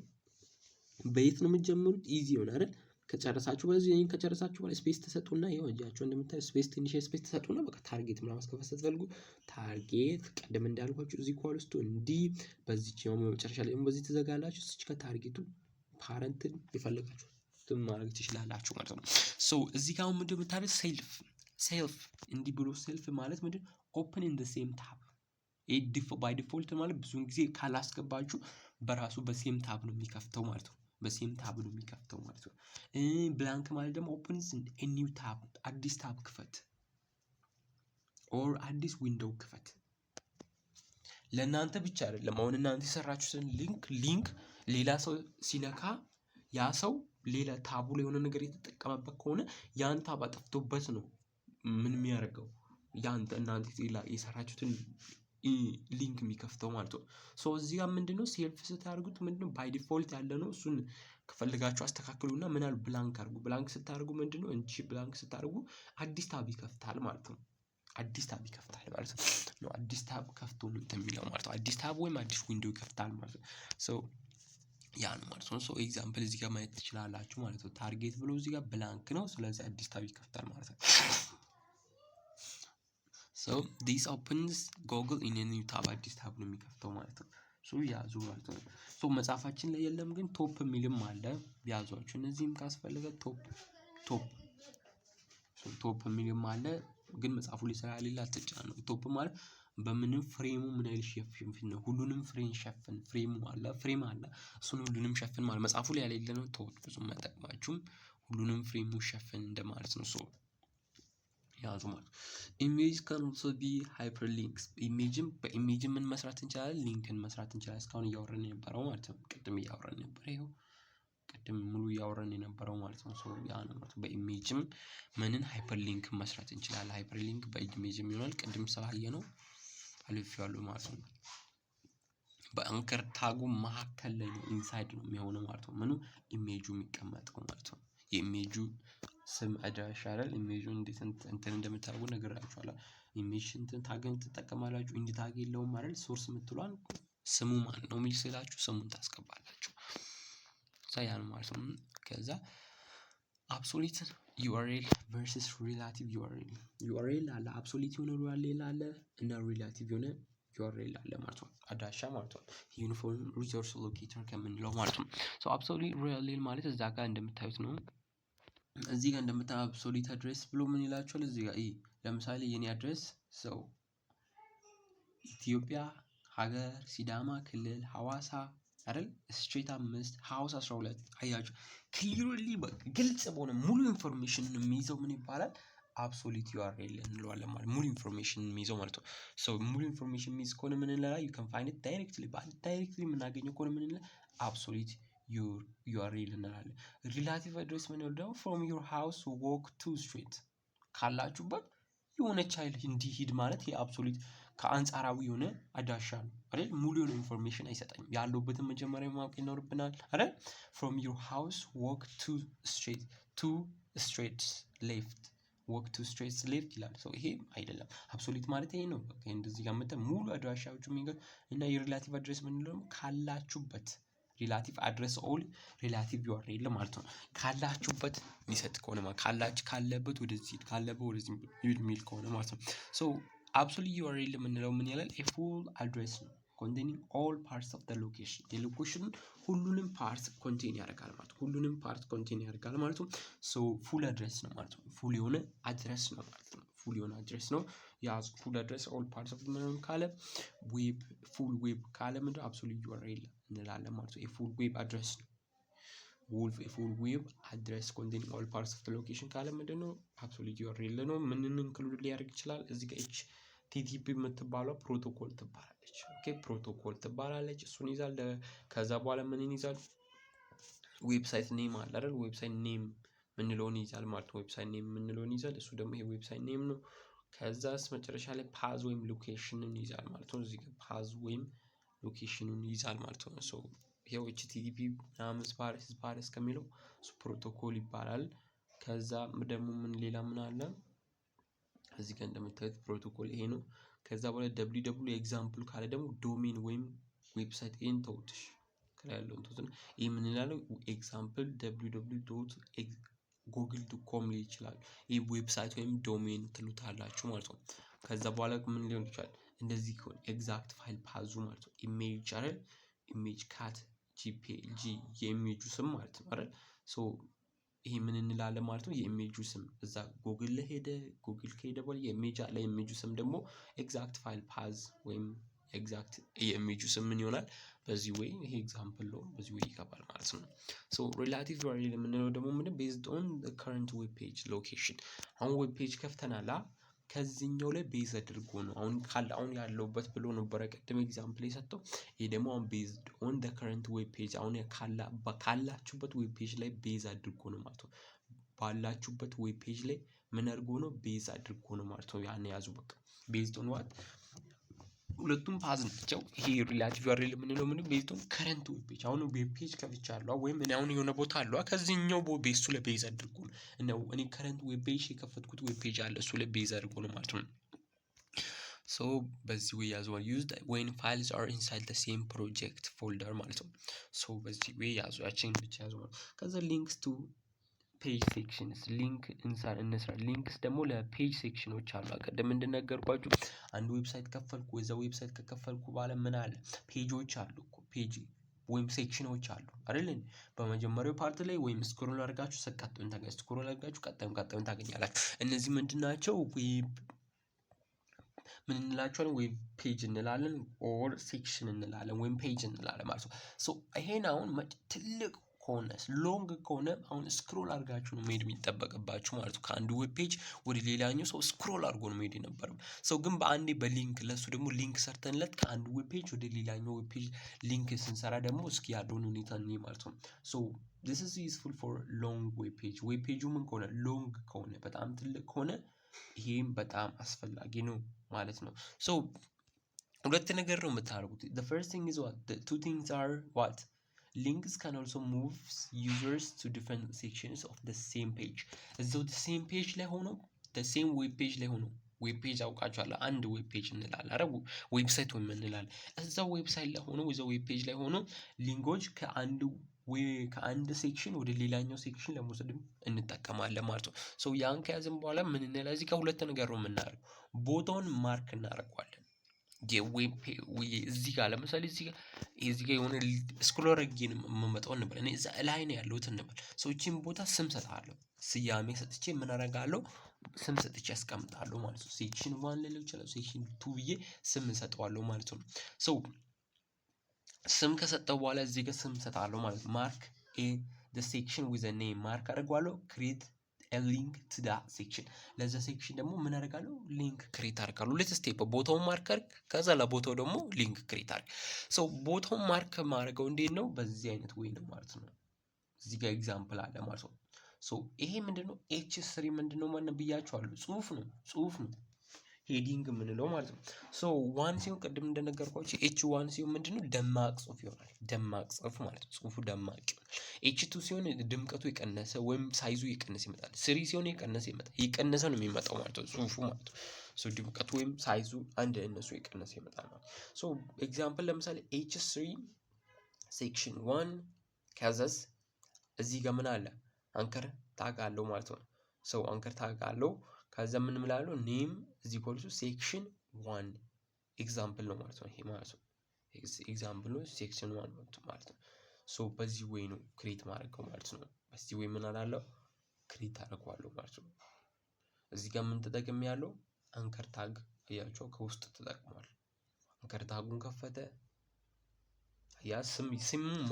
Speaker 1: በየት ነው የምትጀምሩት? ኢዚ ይሆን አይደል? ከጨረሳችሁ በዚህ ይሄን ከጨረሳችሁ በኋላ ስፔስ ተሰጡና ይሄው እጃችሁ እንደምታዩ ስፔስ ትንሽ ስፔስ ተሰጡና በቃ ታርጌት ምናምን ማስከፈት ስትፈልጉ ታርጌት ቀደም እንዳልኳችሁ እዚህ ኳልስቱ እንዲህ በዚህኛው መጨረሻ ላይ በዚህ ትዘጋላችሁ። እዚህ ከታርጌቱ ፓረንትን የፈለጋችሁ ማድረግ ትችላላችሁ ማለት ነው። እዚህ ጋር ምንድነው የምታደርጉት? ሴልፍ እንዲህ ብሎ ሴልፍ ማለት ምንድነው? ኦፕን ኢን ዘ ሴም ታብ ባይ ዲፎልት ማለት ብዙውን ጊዜ ካላስገባችሁ በራሱ በሴም ታብ ነው የሚከፍተው ማለት ነው። በሴም ታብ ነው የሚከፍተው ማለት ነው። ብላንክ ማለት ደግሞ ኦፕንስ ኤ ኒው ታብ አዲስ ታብ ክፈት ኦር አዲስ ዊንዶው ክፈት። ለእናንተ ብቻ አይደለም። አሁን እናንተ የሰራችሁትን ሊንክ ሌላ ሰው ሲነካ ያ ሰው ሌላ ታቡ ላይ የሆነ ነገር የተጠቀመበት ከሆነ ያን ታብ አጥፍቶበት ነው ምን የሚያደርገው እናንተ የሰራችሁትን ሊንክ የሚከፍተው ማለት ነው። እዚህ ጋር ምንድነው ሴልፍ ስታደርጉት ምንድነው ባይ ዲፎልት ያለ ነው። እሱን ከፈልጋችሁ አስተካክሉና ምን አሉ ብላንክ አድርጉ። ብላንክ ስታደርጉ ምንድነው ብላንክ ስታደርጉ አዲስ ታብ ይከፍታል ማለት ነው። አዲስ ታብ ይከፍታል ማለት ነው። አዲስ ታብ ከፍቶ ነው የሚለው ማለት ነው። አዲስ ታብ ወይም አዲስ ዊንዶው ይከፍታል ማለት ነው። ያ ነው ማለት ነው። ኤግዛምፕል እዚህ ጋር ማየት ትችላላችሁ ማለት ነው። ታርጌት ብሎ እዚህ ጋር ብላንክ ነው። ስለዚህ አዲስ ታብ ይከፍታል ማለት ነው። this opens Google in a new tab አዲስ ታብ ነው የሚከፍተው ማለት ነው። ያዙ ማለት ነው። መጽሐፋችን ላይ የለም ግን ቶፕ የሚልም አለ ያዟችሁ። እነዚህም ካስፈለገ ቶፕ የሚልም አለ ግን መጽሐፉ ላይ ስላሌለ አትጫኑ። ቶፕ ማለት በምንም ፍሬሙ ምን አይል ሸፍን ነው። ሁሉንም ሸፍን ፍሬም አለ እሱን ሁሉንም ሸፍን ማለት መጽሐፉ ላይ ያሌለ ነው። ተውት ብዙም መጠቅማችሁም ሁሉንም ፍሬሙ ሸፍን እንደማለት ነው። ያዙ ማለት ኢሜጅ ካን ኦልሶ ቢ ሃይፐርሊንክስ በኢሜጅም ምን መስራት እንችላለን? ሊንክን መስራት እንችላለን። እስካሁን እያወራን የነበረው ማለት ነው። ቅድም እያወራን ነበር። ይሄው ቅድም ሙሉ ያወራን የነበረው ማለት ነው። ሶ ያ ነው ማለት በኢሜጅም ምንን ሃይፐርሊንክ መስራት እንችላለን። ሃይፐርሊንክ በኢሜጅም ይሆናል። ቅድም ስላየነው አልፌዋለሁ ማለት ነው። በአንከር ታጉ መካከል ላይ ነው ኢንሳይድ ነው የሚሆነው ማለት ነው። ምኑ ኢሜጁ የሚቀመጠው ማለት ነው። የኢሜጁ ስም አድራሻ አይደል? ኢሜጁን እንዴት እንትን እንደምታደርጉ ነግራችኋለሁ። ኢሜጅ እንትን ታግን ትጠቀማላችሁ። ኢንዲ ታግ የለውም አይደል? ሶርስ የምትሏን ስሙ ማን ነው የሚል ስላችሁ ስሙን ታስገባላችሁ። ያን ማለት ነው። ከዛ አብሶሉት ዩአርኤል ቨርሰስ ሪላቲቭ ዩአርኤል ዩአርኤል አለ። አብሶሉት የሆነ ዩአርኤል አለ እና ሪላቲቭ የሆነ ዩአርኤል አለ ማለት ነው። አድራሻ ማለት ነው። ዩኒፎርም ሪሶርስ ሎኬተር ከምንለው ማለት ነው። ሶ አብሶሉት ዩአርኤል ማለት እዛ ጋር እንደምታዩት ነው። እዚህ ጋር እንደምታዩት አብሶሉት አድሬስ ብሎ ምን ይላችኋል? እዚህ ጋር ለምሳሌ የኔ አድሬስ ሰው ኢትዮጵያ ሀገር ሲዳማ ክልል ሐዋሳ አይደል? ስትሬት 5 ሃውስ 12 አያችሁ። ክሊርሊ ግልጽ በሆነ ሙሉ ኢንፎርሜሽን የሚይዘው ምን ይባላል? አብሶሉት ዩአርኤል እንለዋለን ማለት ሙሉ ኢንፎርሜሽን የሚይዘው ማለት ነው። ሶ ሙሉ ኢንፎርሜሽን የሚይዝ ከሆነ ምን እንላለን? you can find it directly ዳይሬክትሊ የምናገኘው ከሆነ ምን እንላለን? አብሶሉት ዩአርኤል እንላለን። ሪላቲቭ አድሬስ ምን ይወል ደግሞ from your house walk to street ካላችሁበት የሆነች ኃይል እንዲሂድ ማለት የአብሶሉት ከአንጻራዊ የሆነ አድራሻ ነው አይደል? ሙሉ የሆነ ኢንፎርሜሽን አይሰጠኝም። ያለውበትን መጀመሪያ ማወቅ ይኖርብናል አይደል? from your house walk to straight left walk to straight left ይላል። ሰው ይሄ አይደለም አብሶሉት ማለት ይሄ ነው። በቃ እንደዚህ ጋር መጣ ሙሉ አድራሻዎቹ የሚገኝ እና የሪላቲቭ አድሬስ ምንለው ካላችሁበት ሪላቲቭ አድሬስ ኦል ሪላቲቭ ዩአርኤል ማለት ነው። ካላችሁበት የሚሰጥ ከሆነ ማለት ካለበት ወደዚህ ካለበት ወደዚህ የሚል ከሆነ ማለት ነው። ሶ አብሶሉት ዩአርኤል የምንለው ምን ይላል? a full address ነው containing all parts of the location የሎኬሽን ሁሉንም ፓርት ኮንቴን ያደርጋል ማለት ነው። ሁሉንም ፓርት ኮንቴን ያደርጋል ማለት ነው። ሶ ፉል አድሬስ ነው ማለት ነው። ፉል የሆነ አድሬስ ነው ማለት ነው። ፉል የሆነ አድሬስ ነው። ያ ፉል አድሬስ ኦል ፓርትስ ኦፍ ምንም ካለ ዌብ ፉል ዌብ ካለ ምንድነው አብሶሉት ዩአርኤል እንላለን ማለት ነው። የፉል ዌብ አድሬስ ነው። ፉል ዌብ አድሬስ ኮንቴኒንግ ኦል ፓርትስ ኦፍ ዘ ሎኬሽን ካለ ምንድነው አብሶሉት ዩአርኤል ነው። ምንን ኢንክሉድ ሊያደርግ ይችላል? እዚህ ጋር ቲቲፒ የምትባለው ፕሮቶኮል ትባላለች። ኦኬ ፕሮቶኮል ትባላለች። እሱን ይዛል። ከዛ በኋላ ምንን ይዛል? ዌብሳይት ኔም አለ አይደል? ዌብሳይት ኔም ምንለውን ይዛል ማለት ነው። ዌብሳይት ኔም ምንለውን ይዛል። እሱ ደግሞ ይሄ ዌብሳይት ኔም ነው። ከዛስ መጨረሻ ላይ ፓዝ ወይም ሎኬሽንን ይዛል ማለት ነው። እዚህ ጋር ፓዝ ወይም ሎኬሽኑን ይዛል ማለት ነው። ሶ ይሄው HTTP ምናምን ስፓርስ ከሚለው እሱ ፕሮቶኮል ይባላል። ከዛ ደግሞ ምን ሌላ ምን አለ? እዚህ ጋር እንደምታዩት ፕሮቶኮል ይሄ ነው። ከዛ በኋላ www ኤግዛምፕል ካለ ደግሞ ዶሜን ወይም ዌብሳይት ኤን ተውትሽ ከላይ ያለው እንትን ይሄ ምን ይላል? ኤግዛምፕል www.google.com ሊል ይችላል። ይሄ ዌብሳይት ወይም ዶሜን ትሉታላችሁ ማለት ነው። ከዛ በኋላ ምን ሊሆን ይችላል? እንደዚህ ከሆነ ኤግዛክት ፋይል ፓዙ ማለት ነው። ኢሜጅ አይደል? ኢሜጅ ካት ጂፒጂ የኢሜጁ ስም ማለት ነው አይደል? ሶ ይሄ ምን እንላለን ማለት ነው? የኢሜጁ ስም እዛ ጉግል ላይ ጉግል ከሄደ በኋላ የኢሜጅ አለ። የኢሜጁ ስም ደግሞ ኤግዛክት ፋይል ፓዝ ወይም ኤግዛክት የኢሜጁ ስም ምን ይሆናል? በዚህ ወይ ይሄ ኤግዛምፕል ነው። በዚህ ወይ ይገባል ማለት ነው። ሶ ሪላቲቭ ዩአርኤል የምንለው ደግሞ ምንድነው? ቤዝድ ኦን ዘ ከረንት ዌብ ፔጅ ሎኬሽን። አሁን ዌብ ፔጅ ከፍተናል ከዚህኛው ላይ ቤዝ አድርጎ ነው አሁን ያለውበት ብሎ ነበረ ቅድም ኤግዛምፕል የሰጠው። ይሄ ደግሞ አሁን ቤዝድ ኦን ዘ ከረንት ዌብ ፔጅ አሁን ካላችሁበት ዌብ ፔጅ ላይ ቤዝ አድርጎ ነው ማለት ነው። ባላችሁበት ዌብ ፔጅ ላይ ምን አድርጎ ነው? ቤዝ አድርጎ ነው ማለት ነው። ያን ያዙ በቃ ቤዝድ ኦን ዋት ሁለቱም ፓዝ ናቸው። ይሄ ሪላቲቭ ዩአርኤል የምንለው ምንም ቤዝድ ኦን ከረንት ዌብ ፔጅ አሁን ዌብ ፔጅ ከፍቻለሁ ወይም እኔ አሁን የሆነ ቦታ አለው ከዚህኛው ቤዝ ላይ ቤዝ አድርጎ ነው እኔ ከረንት ዌብ ፔጅ የከፈትኩት ዌብ ፔጅ አለ እሱ ላይ ቤዝ አድርጎ ነው ማለት ነው። ሶ በዚህ ወይ ያዙዋል used when files are inside the same project folder ማለት ነው። ሶ በዚህ ወይ ያዙ ያችን ብቻ ያዙ ማለት ከዛ links to page sections ሊንክ እንስራ ሊንክስ ደግሞ ለፔጅ ሴክሽኖች አሉ። ቀደም እንደነገርኳችሁ አንድ ዌብሳይት ከፈልኩ ወይዛ ዌብሳይት ከከፈልኩ በኋላ ምን አለ? ፔጆች አሉ እኮ ፔጅ ወይም ሴክሽኖች አሉ አይደል? በመጀመሪያው ፓርት ላይ ወይም ስክሮል አድርጋችሁ ሰቀጥን ታገኛላችሁ። ስክሮል አድርጋችሁ ቀጣዩን ታገኛላችሁ። እነዚህ ምንድናቸው? ዌብ ምን እንላቸዋለን? ዌብ ፔጅ እንላለን ኦር ሴክሽን እንላለን ወይም ፔጅ እንላለን ማለት ነው። ሶ ይሄን አሁን ትልቅ ከሆነስ ሎንግ ከሆነ አሁን ስክሮል አድርጋችሁ ነው መሄድ የሚጠበቅባችሁ ማለት ነው። ከአንዱ ዌብ ፔጅ ወደ ሌላኛው ሰው ስክሮል አድርጎ ነው መሄድ የነበረው ሰው ግን በአንዴ በሊንክ ለሱ ደግሞ ሊንክ ሰርተንለት ከአንዱ ዌብ ፔጅ ወደ ሌላኛው ዌብ ፔጅ ሊንክ ስንሰራ ደግሞ እስኪ ያለውን ሁኔታ እንይ ማለት ነው። ሶ this is useful for long ዌብ ፔጅ ዌብ ፔጁ ምን ከሆነ ሎንግ ከሆነ በጣም ትልቅ ከሆነ ይሄም በጣም አስፈላጊ ነው ማለት ነው። ሶ ሁለት ነገር ነው የምታደርጉት። the first thing is what the two things are what links can also move users to different sections of the same page እዛው the same page ላይ ሆኖ the same web page ላይ ሆኖ ዌብ ፔጅ አውቃችኋለሁ አንድ ዌብ ፔጅ እንላለን አረ ዌብሳይት ወይም እንላለን እዛው ዌብሳይት ላይ ሆኖ እዛው ዌብ ፔጅ ላይ ሆኖ ሊንኮች ከአንድ ሴክሽን ወደ ሌላኛው ሴክሽን ለመውሰድ እንጠቀማለን ማለት ነው። ሶ ያን ከያዝን በኋላ ምን እንላለን እዚህ ጋር ሁለት ነገር ነው የምናደርገው ቦታውን ማርክ እናደርገዋለን። የዌብ እዚህ ጋር ለምሳሌ እዚህ ጋር የሆነ ስክሮል አድርጌ የምመጣው እንበል እኔ እዛ ላይ ነው ያለሁት እንበል ሰዎችን ቦታ ስም ሰጣለሁ ስያሜ ሰጥቼ ምን አደርጋለሁ ስም ሰጥቼ አስቀምጣለሁ ማለት ነው። ሴክሽን 1 ልለው ይችላል ሴክሽን 2 ብዬ ስም ሰጠዋለሁ ማለት ነው። ሶ ስም ከሰጠው በኋላ እዚህ ጋር ስም ሰጣለሁ ማለት ነው። ማርክ the section with a name ማርክ አደርጋለሁ create a link to that section ለዛ ሴክሽን ደግሞ ምን አደርጋለሁ ሊንክ ክሬት አደርጋለሁ። ሁለት ስቴፕ ቦታውን ማርክ አድርግ ከዛ ለቦታው ደግሞ ሊንክ ክሬት አድርግ። ሶ ቦታውን ማርክ ማድረገው እንዴት ነው በዚህ አይነት ወይ ነው ማለት ነው። እዚህ ጋር ኤግዛምፕል አለ ማለት ነው። ሶ ይሄ ምንድነው h3 ምንድነው ማለት ብያችኋለሁ ጽሁፍ ነው ሄዲንግ የምንለው ማለት ነው። ሶ 1 ሲሆን ቅድም እንደነገርኳችሁ h1 ሲሆን ምንድነው ደማቅ ጽሁፍ ይሆናል ደማቅ ጽሁፍ ማለት ነው ጽሁፉ ደማቅ ይሆናል። h2 ሲሆን ድምቀቱ የቀነሰ ወይም ሳይዙ የቀነሰ ይመጣል። 3 ሲሆን የቀነሰ ነው የሚመጣው ማለት ነው ጽሁፉ ማለት ነው። ሶ ድምቀቱ ወይም ሳይዙ አንድ እነሱ የቀነሰ ይመጣል ማለት ሶ ኤግዛምፕል ለምሳሌ h3 ሴክሽን 1 ከዛስ እዚህ ጋር ምን አለ አንከር ታግ አለው ማለት ነው። ሶ አንከር ታግ አለው ከዛ ምን እላለሁ ኔም እዚህ ኮልሱ ሴክሽን 1 ኤግዛምፕል ነው ማለት ነው። ይሄ ማለት ነው ኤግዛምፕል ነው ሴክሽን 1 ማለት ነው። ሶ በዚህ ወይ ነው ክሬት ማድረገው ማለት ነው። በዚህ ወይ ምን አላለሁ ክሬት አደርገዋለሁ ማለት ነው። እዚህ ጋር ምን ተጠቅሜ ያለው አንከር ታግ አያቸው ከውስጥ ተጠቅሟል። አንከር ታጉን ከፈተ ያ ስም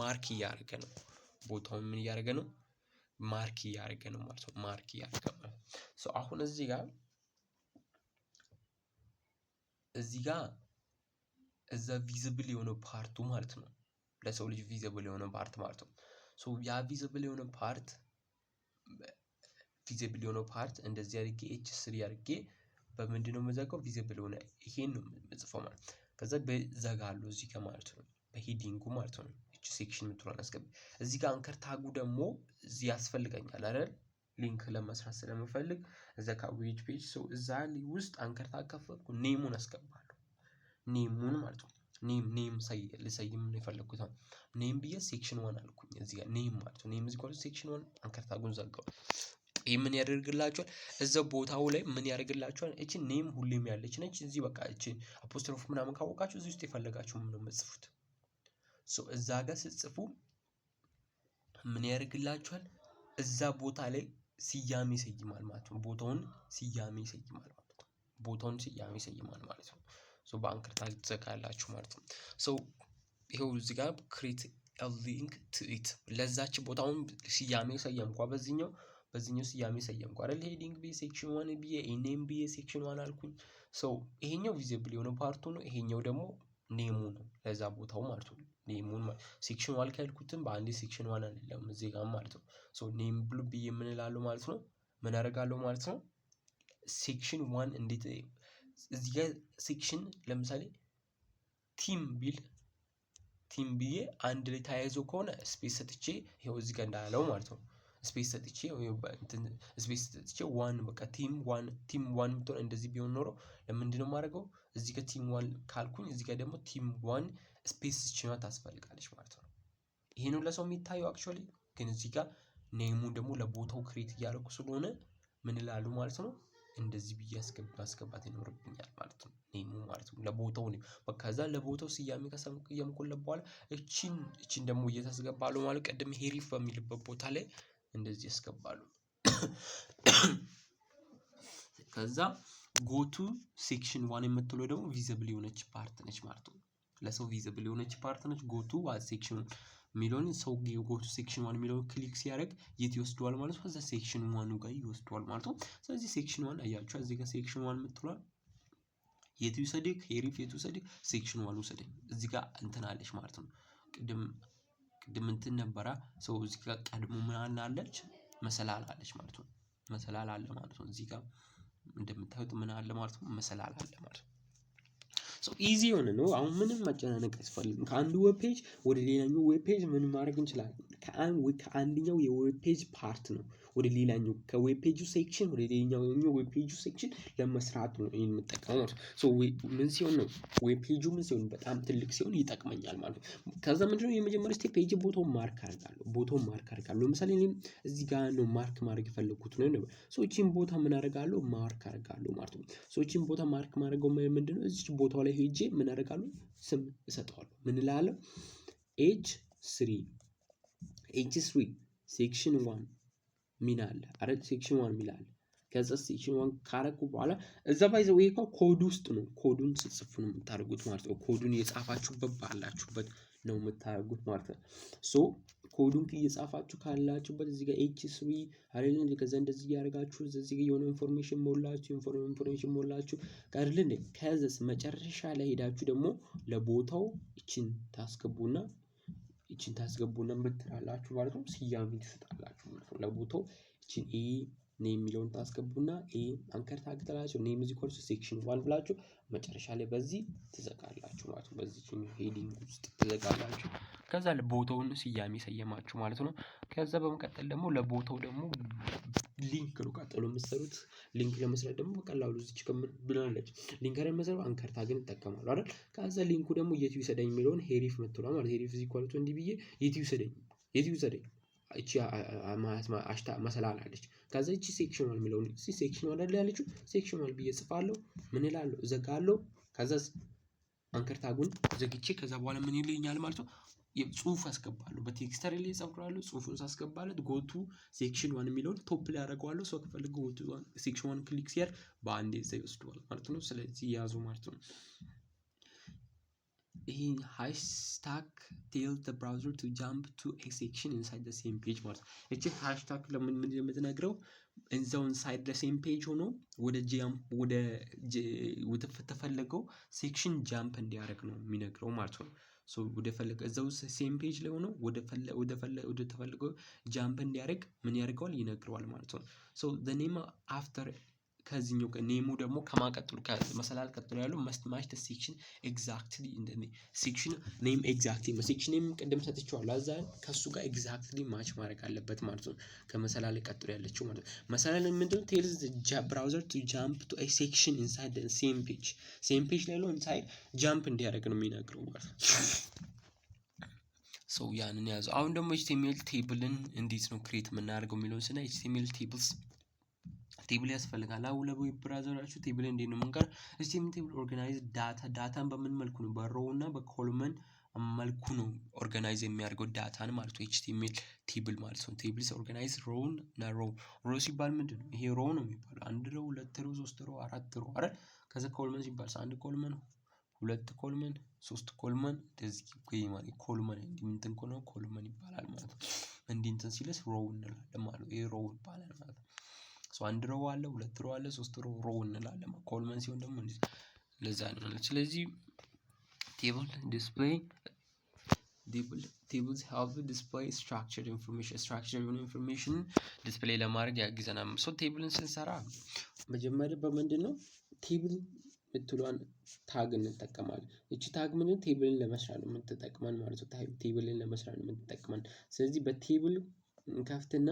Speaker 1: ማርክ እያደረገ ነው ቦታውን ምን እያደረገ ነው ማርክ እያደረገ ነው ማለት ነው። ማርክ እያደረገ ነው ሶ አሁን እዚህ ጋር እዛ ቪዚብል የሆነ ፓርቱ ማለት ነው ለሰው ልጅ ቪዚብል የሆነ ፓርት ማለት ነው። ሶ ያ ቪዚብል የሆነ ፓርት እንደዚህ አድርጌ h3 አድርጌ በምንድነው መዘጋው ቪዚብል ሆነ ይሄን ነው የምጽፈው ማለት ከዛ በዘጋለሁ እዚህ ጋር ማለት ነው በሄዲንጉ ማለት ነው። እቺ ሴክሽን ምትሆን አስገብ እዚህ ጋር አንከር ታጉ ደግሞ እዚህ ያስፈልገኛል አይደል ሊንክ ለመስራት ስለምፈልግ እዛ ከዌብ ፔጅ ሶ እዛ ላይ ውስጥ አንከር ታግ ከፈትኩ ኔሙን አስገባለሁ ኔሙን ማለት ነው። ኔም ልሰይም ነው የፈለኩት ኔም ብዬ ሴክሽን 1 አልኩኝ እዚህ ጋር ኔም ማለት ነው። ኔም እዚህ ጋር ሴክሽን 1 አንከር ታጉን ዘጋው። ይሄ ምን ያደርግላችኋል እዛው ቦታው ላይ ምን ያደርግላችኋል እቺ ኔም ሁሌም ያለች ነች እዚህ በቃ እቺ አፖስትሮፍ ምናምን ካወቃችሁ እዚህ ውስጥ የፈለጋችሁ ምን ነው የምትጽፉት። ሶ እዛ ጋር ስትጽፉ ምን ያደርግላችኋል እዛ ቦታ ላይ ስያሜ ይሰይማል ማለት ነው። ቦታውን ስያሜ ይሰይማል ማለት ነው። ሶ በአንከር ታግ ትዘጋላችሁ ማለት ነው። ሶ ይሄው እዚህ ጋር create a link to it ለዛች ቦታውን ስያሜ ሰየምኳ በዚህኛው ስያሜ ሰየምኳ አይደል ሄዲንግ ቢ ሴክሽን 1 ቢ ኔም ቢ ሴክሽን 1 አልኩኝ። ሶ ይሄኛው ቪዚብል የሆነ ፓርቱ ነው ይሄኛው ደግሞ ኔሙ ነው ለዛ ቦታው ማለት ነው። ኔሙን ሴክሽን 1 ካልኩትም በአንዴ ሴክሽን 1 አይደለም እዚህ ጋር ማለት ነው። ሶ ኔም ብሉ ብዬ ምን እላለሁ ማለት ነው ምን አደርጋለሁ ማለት ነው። ሴክሽን 1 እንዴት እዚህ ጋር ሴክሽን ለምሳሌ ቲም ብዬ አንድ ላይ ተያይዞ ከሆነ ስፔስ ሰጥቼ ይሄው እዚህ ጋር እንዳለው ማለት ነው ስፔስ ሰጥቼ ዋን በቃ ቲም 1 ምትሆን እንደዚህ ቢሆን ኖሮ ለምንድነው የማደርገው እዚህ ጋር ቲም 1 ካልኩኝ እዚህ ጋር ደግሞ ቲም 1 ስፔስ ችኗ ታስፈልጋለች ማለት ነው። ይሄ ነው ለሰው የሚታየው አክቹአሊ ግን እዚህ ጋር ኔሙን ደግሞ ለቦታው ክሬት እያደረኩ ስለሆነ ምን ይላሉ ማለት ነው እንደዚህ ብዬ ማስገባት ይኖርብኛል ማለት ነው። ኔሙ ማለት ነው ለቦታው ነው በቃ ከዛ ለቦታው ስያሜ ከሰየምኩለት በኋላ እቺን ደግሞ እየተስገባሉ ማለት ቀደም ሄሪፍ በሚልበት ቦታ ላይ እንደዚህ ያስገባሉ። ከዛ ጎቱ ሴክሽን 1 የምትለው ደግሞ ቪዚብል የሆነች ፓርት ነች ማለት ነው። ለሰው ቪዚብል የሆነች ፓርት ነች። ጎቱ ሴክሽን ሚሊዮን ሰው ጎቱ ሴክሽን 1 ሚሊዮን ክሊክ ሲያደርግ የት ይወስደዋል ማለት ነው? ከዛ ሴክሽን 1 ጋር ይወስደዋል ማለት ነው። ስለዚህ ሴክሽን 1 አያችሁ እዚህ ጋር ሴክሽን 1 የምትሏል የት ይወሰድክ? ሄሪፍ የት ይወሰድክ? ሴክሽን 1 ይወሰድክ። እዚህ ጋር እንትን አለች ማለት ነው። ቅድም እንትን ነበራ ሰው እዚህ ጋር ቀድሞ ምን አለች? መሰላል አለች ማለት ነው። መሰላል አለ ማለት ነው። እዚህ ጋር እንደምታዩት ምን አለ ማለት ነው? መሰላል አለ ማለት ነው። ኢዚ የሆነ ነው። አሁን ምንም መጨናነቅ አያስፈልግም። ከአንዱ ዌብ ፔጅ ወደ ሌላኛው ዌብ ፔጅ ምን ማድረግ እንችላለን? ከአንደኛው የዌብ ፔጅ ፓርት ነው ወደ ሌላኛው ከዌብ ፔጁ ሴክሽን ወደ ሌላኛው ዌብ ፔጁ ሴክሽን ለመስራት ነው ይሄን የምጠቀመው። ምን ሲሆን ነው ዌብ ፔጁ ምን ሲሆን በጣም ትልቅ ሲሆን ይጠቅመኛል ማለት ነው። ከዛ ምንድነው የመጀመሪያው ስቴፕ ፔጅ ቦታውን ማርክ አደርጋለሁ። ለምሳሌ እኔም እዚህ ጋር ነው ማርክ ማድረግ የፈለኩት ነው። እቺን ቦታ ምን አደርጋለሁ? ማርክ አደርጋለሁ ማለት ነው። እቺን ቦታ ማርክ ማድረገው ምንድነው እዚህ ቦታው ላይ ሄጄ ምን አደርጋለሁ? ስም እሰጠዋለሁ። ምን እላለሁ? H3 ሴክሽን 1 ሚን አለ አይደል? ሴክሽን 1 ሚል አለ። ከዛ ሴክሽን 1 ካረኩ በኋላ እዛ ባይዘው ይሄ ኮድ ውስጥ ነው። ኮዱን ጽፉ ነው የምታደርጉት ማለት ነው። ኮዱን የጻፋችሁበት ባላችሁበት ነው የምታደርጉት ማለት ነው። ኮዱን እየጻፋችሁ ካላችሁበት እዚህ ጋር H3 አይደል? ከዛ እንደዚህ ያደርጋችሁ እዚህ ጋር የሆነ ኢንፎርሜሽን ሞላችሁ አይደል እንዴ? ከዛስ መጨረሻ ላይ ሄዳችሁ ደግሞ ለቦታው እቺን ታስገቡና ምን ትላላችሁ ማለት ነው? ስያሜ ትሰጣላችሁ ማለት ነው። ለቦታው እቺን ኔም የሚለውን ታስገቡና አንከር ታግ ትላላችሁ። ኔም እዚህ ኮርስ ሴክሽን 1 ብላችሁ መጨረሻ ላይ በዚህ ትዘጋላችሁ ማለት ነው። በዚህ ሄዲንግ ውስጥ ትዘጋላችሁ። ከዛ ለቦታውን ስያሜ ሰየማችሁ ማለት ነው። ከዛ በመቀጠል ደግሞ ለቦታው ደግሞ ሊንክ ነው ቀጥሎ የምትሰሩት። ሊንክ ለመስራት ደግሞ በቀላሉ እዚች ብላለች ሊንከርን መሰረት አንከር ታግን እጠቀማለሁ አይደል? ከዛ ሊንኩ ደግሞ የት ይወሰደኝ የሚለውን ሄሪፍ መጥቷል ማለት ሄሪፍ እዚህ ኳሊቲ እንዲህ ብዬ የት ይወሰደኝ እቺ አሽታ መሰላል አለች። ከዛ እቺ ሴክሽን 1 የሚለውን ሴክሽን 1 አይደል ያለችው? ሴክሽን 1 ብዬ ጽፋለሁ። ምን እላለሁ? እዘጋለሁ። ከዛ አንከር ታጉን ዘግቼ ከዛ በኋላ ምን ይለኛል ማለት ነው? ጽሁፍ አስገባለሁ። በቴክስተር ላይ ጽፋለሁ። ጽሁፉን ሳስገባለት ጎቱ ሴክሽን 1 የሚለውን ቶፕ ላይ አደርገዋለሁ። ሰው ከፈልገ ጎቱ ሴክሽን 1 ክሊክ ሲያደርግ በአንዴ እዛ ይወስደዋል ማለት ነው። ስለዚህ ያዙ ማለት ነው። ይሄ ሃሽታግ ቴል ዘ ብራውዘር ቱ ጃምፕ ቱ ኤ ሴክሽን ኢንሳይድ ዘ ሴም ፔጅ ማለት ነው። እቺ ሃሽታግ ለምን የምትነግረው እዛው ኢንሳይድ ዘ ሴም ፔጅ ሆኖ ወደ ተፈለገው ሴክሽን ጃምፕ እንዲያደርግ ነው የሚነግረው ማለት ነው። ወደ ፈለገ እዛው ሴም ፔጅ ላይ ሆኖ ወደ ተፈለገው ጃምፕ እንዲያደርግ ምን ያደርገዋል? ይነግረዋል ማለት ነው። the name after ከዚህኛው ኔሙ ደግሞ ከማቀጥሉ ከመሰላል ቀጥሎ ያለው መስት ማች the section exactly in the section name exactly section name ቀደም ሰጥቼዋለሁ። አዛ ከሱ ጋር exactly ማች ማድረግ አለበት ማለት ነው። ከመሰላል ቀጥሎ ያለችው ማለት ነው። መሰላል ምንድነው? tells the browser to jump to a section inside the same page ላይ ነው inside jump እንዲያደርግ ነው የሚነግረው ማለት ነው። ያንን ያዙ። አሁን ደግሞ HTML ቴብልን እንዴት ነው ክሬት የምናደርገው የሚለውን ስናይ HTML ቴብል ያስፈልጋል። አሁን ለዌብ ብራውዘራችሁ ቴብል እንዴት ነው የምንቀር? HTML ቴብል ኦርጋናይዝ ዳታን በምን መልኩ ነው? በሮው እና በኮለመን መልኩ ነው ኦርጋናይዝ የሚያደርገው ዳታን ማለት ነው። HTML ቴብል ማለት ነው። ቴብልስ ኦርጋናይዝ ሮውን እና ሮው ሲባል ምንድነው? ይሄ ሮው ነው የሚባለው። አንድ ሮው፣ ሁለት ሮው፣ ሶስት ሮው፣ አራት ሮው አይደል? ከዛ ኮለመን ሲባል አንድ ኮለመን፣ ሁለት ኮለመን፣ ሶስት ኮለመን እንደዚህ ማለት ኮለመን እንትን ኮለመን ይባላል ማለት ነው። እንትን ሲልስ ሮው እንላለን ማለት ነው። ይሄ ሮው ይባላል ማለት ነው። አንድ ሮው አለ፣ ሁለት ሮው አለ፣ ሶስት ሮው እንላለን። ኮለመን ሲሆን ደግሞ ለዛ ነው። ስለዚህ tables help display structured information ዲስፕሌይ ለማድረግ ያግዘናል። ቴብልን ስንሰራ መጀመሪያ በምንድነው ቴብል ምትሏን ታግ እንጠቀማለን። እቺ ታግ ምንድነው? ቴብልን ለመስራት ነው የምትጠቅመን ማለት ነው። ቴብልን ለመስራት ነው የምትጠቅመን። ስለዚህ በቴብል እንከፍትና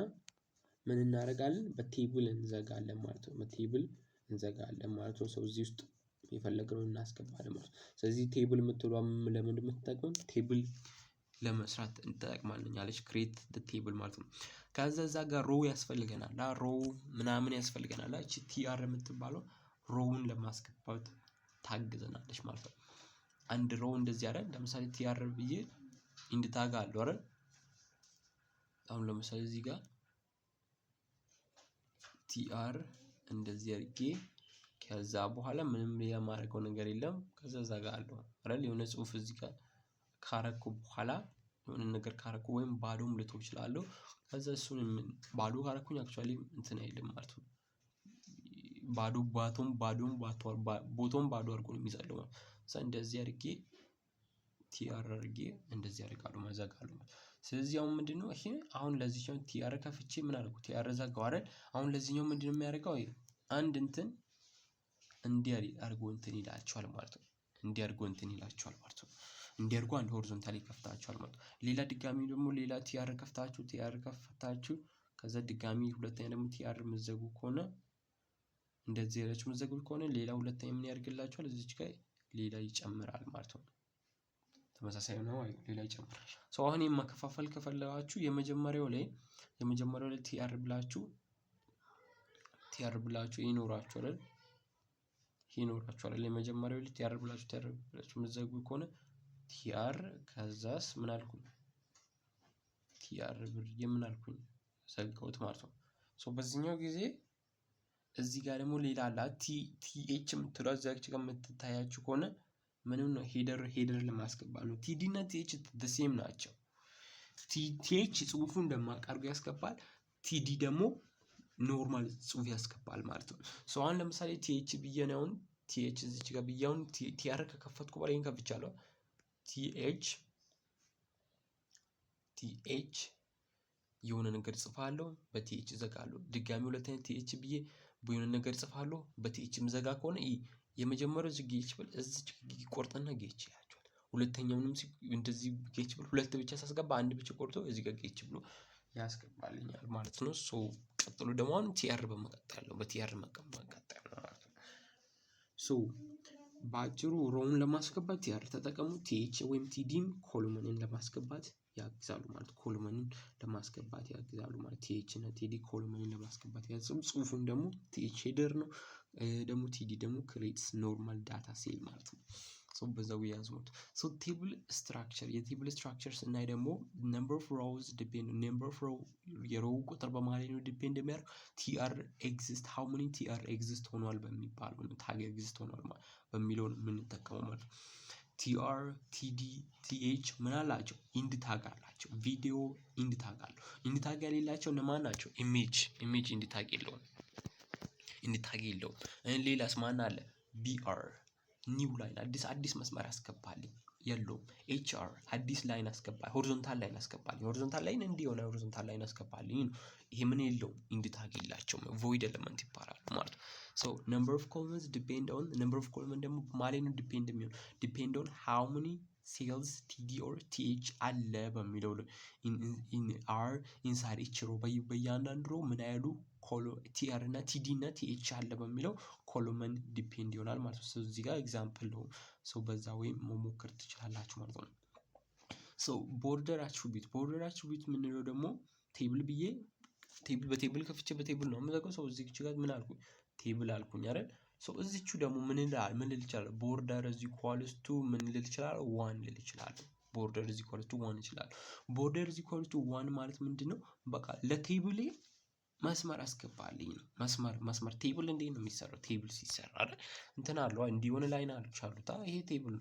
Speaker 1: ምን እናደርጋለን? በቴብል እንዘጋለን ማለት ነው። በቴብል እንዘጋለን ማለት ነው። እዚህ ውስጥ የፈለግነውን እናስገባለን ማለት ነው። ስለዚህ ቴብል ምትሏን ለምን የምትጠቅመን? ቴብል ለመስራት እንጠቅማለን ያለች ክሬት ቴብል ማለት ነው። ከዛ እዛ ጋር ሮው ያስፈልገናል። ሮው ምናምን ያስፈልገናል። እቺ ቲአር የምትባለው ሮውን ለማስገባት ታግዘናለች ማለት ነው። አንድ ሮው እንደዚህ አይደል? ለምሳሌ ቲአር ብዬ ኢንድ ታግ አለው አይደል? አሁን ለምሳሌ እዚህ ጋር ቲአር እንደዚህ አድርጌ ከዛ በኋላ ምንም የማደርገው ነገር የለም። ከዛ እዘጋለሁ አይደል? የሆነ ጽሁፍ እዚህ ጋር ካረኩ በኋላ የሆነ ነገር ካረኩ ወይም ባዶም ልተው እችላለሁ። ከዛ እሱን ባዶ ካረኩኝ አክቹዋሊ እንትን አይልም ማለት ነው። ቦታውን ባዶ አድርጎ ነው የሚዘለው ማለት ነው። እንደዚህ አድርጌ ቲአር አድርጌ እንደዚህ አደርጋለሁ እዘጋለሁ ማለት ነው። ስለዚህ አሁን ምንድነው ይሄ አሁን ለዚህኛው ቲአር ከፍቼ ምን አደረኩት ቲአር ዘጋው አይደል? አሁን ለዚህኛው ምንድነው የሚያደርገው አንድ እንትን እንዲህ አድርጎ እንትን ይላቸዋል ማለት ነው። እንዲህ አድርጎ እንትን ይላቸዋል ማለት ነው። እንዲህ አድርጎ አንድ ሆሪዞንታል ይከፍታቸዋል ማለት ነው። ሌላ ድጋሚ ደግሞ ሌላ ቲአር ከፍታችሁ ከዛ ድጋሚ ሁለተኛ ደግሞ ቲአር የምትዘጉ ከሆነ እንደዚህ ያላችሁ የምትዘጉ ከሆነ ሌላ ሁለተኛ ምን ያደርግላችኋል እዚች ጋር ሌላ ይጨምራል ማለት ነው። ተመሳሳይ ነው ሌላ ይጨምራል። አሁን የማከፋፈል ከፈለጋችሁ የመጀመሪያው ላይ ቲአር ብላችሁ ይኖራችኋል የመጀመሪያው ላይ ቲአር ብላችሁ የምትዘጉ ከሆነ ቲአር ከዛስ ምን አልኩኝ ቲአር ብዬ ምን አልኩኝ ዘጋሁት ማለት ነው። በዚህኛው ጊዜ እዚህ ጋር ደግሞ ሌላ አለ ቲኤች የምትለው እዛች ጋር የምትታያችሁ ከሆነ ምንም ነው ሄደር ለማስገባት ነው። ቲዲ እና ቲኤች ሴም ናቸው። ቲኤች ጽሁፉን ደማቅ አድርጎ ያስገባል። ቲዲ ደግሞ ኖርማል ጽሁፍ ያስገባል ማለት ነው። አሁን ለምሳሌ ቲኤች ብዬ ነው አሁን ቲኤች እዚች ጋር ብዬ አሁን ቲአር ከከፈትኩ በኋላ ይሄን ከፍቻለሁ። ቲኤች የሆነ ነገር ጽፋለሁ በቲኤች ዘጋለሁ። ድጋሚ ሁለተኛ ቲኤች ብዬ በሆነ ነገር ጽፋለሁ በቲኤች ምዘጋ ከሆነ የመጀመሪያው እዚህ ጌች ብል እዚች ቆርጥና ጌች ይላቸዋል። ሁለተኛውንም እንደዚህ ጌች ብል ሁለት ብቻ ሳስገባ አንድ ብቻ ቆርጦ እዚህ ጋር ጌች ብሎ ያስገባልኛል ማለት ነው። ቀጥሎ ደግሞ አሁን ቲአር በመቀጠል ነው በቲአር መቀጠል ነው ማለት ነው። በአጭሩ ሮውን ለማስገባት ቲአር ተጠቀሙ። ቲኤች ወይም ቲዲም ኮሎመንን ለማስገባት ያግዛሉ ማለት ኮሎመንን ለማስገባት ያግዛሉ ማለት ቲኤች እና ቲዲ ኮሎመንን ለማስገባት ያግዛሉ። ጽሁፉን ደግሞ ቲኤች ሄደር ነው ደግሞ ቲዲ ደግሞ ክሬትስ ኖርማል ዳታ ሴል ማለት ነው። በዛው ያዙት። ቴብል ስትራክቸር የቴብል ስትራክቸር ስናይ ደግሞ ነምበር ኦፍ ሮውዝ ዲፔንድ ነምበር ኦፍ ሮው የሮው ቁጥር በማለት ነው ዲፔንድ የሚያደርግ ቲአር ኤግዚስት ሃው መኒ ቲአር ኤግዚስት ሆኗል በሚባለው ነው ታግ ኤግዚስት ሆኗል በሚለው ነው የምንጠቀመው ማለት ነው። ቲአር ቲዲ ቲኤች ምን አላቸው ኢንድ ታግ አላቸው። ቪዲዮ ኢንድ ታግ አለው። ኢንድ ታግ የሌላቸው እነማን ናቸው? ኢሜጅ ኢንድ ታግ የለውም። ሌላስ ማን አለ? ቢአር ኒው ላይን አዲስ መስመር ያስገባልኝ የለውም። ኤችአር አዲስ ላይን አስገባልኝ ሆሪዞንታል ላይን አስገባልኝ ሆሪዞንታል ላይን እንዲሆነ ሆሪዞንታል ላይን አስገባልኝ ነው። ይሄ ምን የለውም ኢንድ ታግ የላቸውም። ቮይድ ኤሌመንት ይባላሉ ማለት ነው። number of columns depend on number of columns ደግሞ ማለት ነው ዲፔንድ ኦን ሃው መኒ ሴልስ ቲዲ ኦር ቲኤች አለ በሚለው ኢን አር ኢንሳይድ ኢች ሮ በእያንዳንዱ ሮ ምን ያህሉ ቲአር እና ቲዲ እና ቲኤች አለ በሚለው ኮሎመን ዲፔንድ ይሆናል ማለት ነው። እዚህ ጋር ኤግዛምፕል ነው። በዛ ወይም መሞከር ትችላላችሁ ማለት ነው። ቦርደር አትሪቢዩት የምንለው ደግሞ ቴብል ብዬ በቴብል ከፍቼ በቴብል ነው የምዘጋው። እዚህ ጋር ምን አልኩኝ ቴብል አልኩኝ አይደል? እዚቹ ደግሞ ምን ልል ይችላል? ቦርደር እዚህ ኢኳልስ ቱ ምን ልል ይችላል? 1 ልል ይችላል። ቦርደር እዚህ ኢኳልስ ቱ 1 ይችላል። ቦርደር እዚህ ኢኳልስ ቱ 1 ማለት ምንድነው? በቃ ለቴብሌ መስመር አስገባልኝ ነው። መስመር ቴብል እንዴት ነው የሚሰራው? ቴብል ሲሰራ አይደል እንትን አለው እንዲሆነ ላይን አሉት። ይሄ ቴብል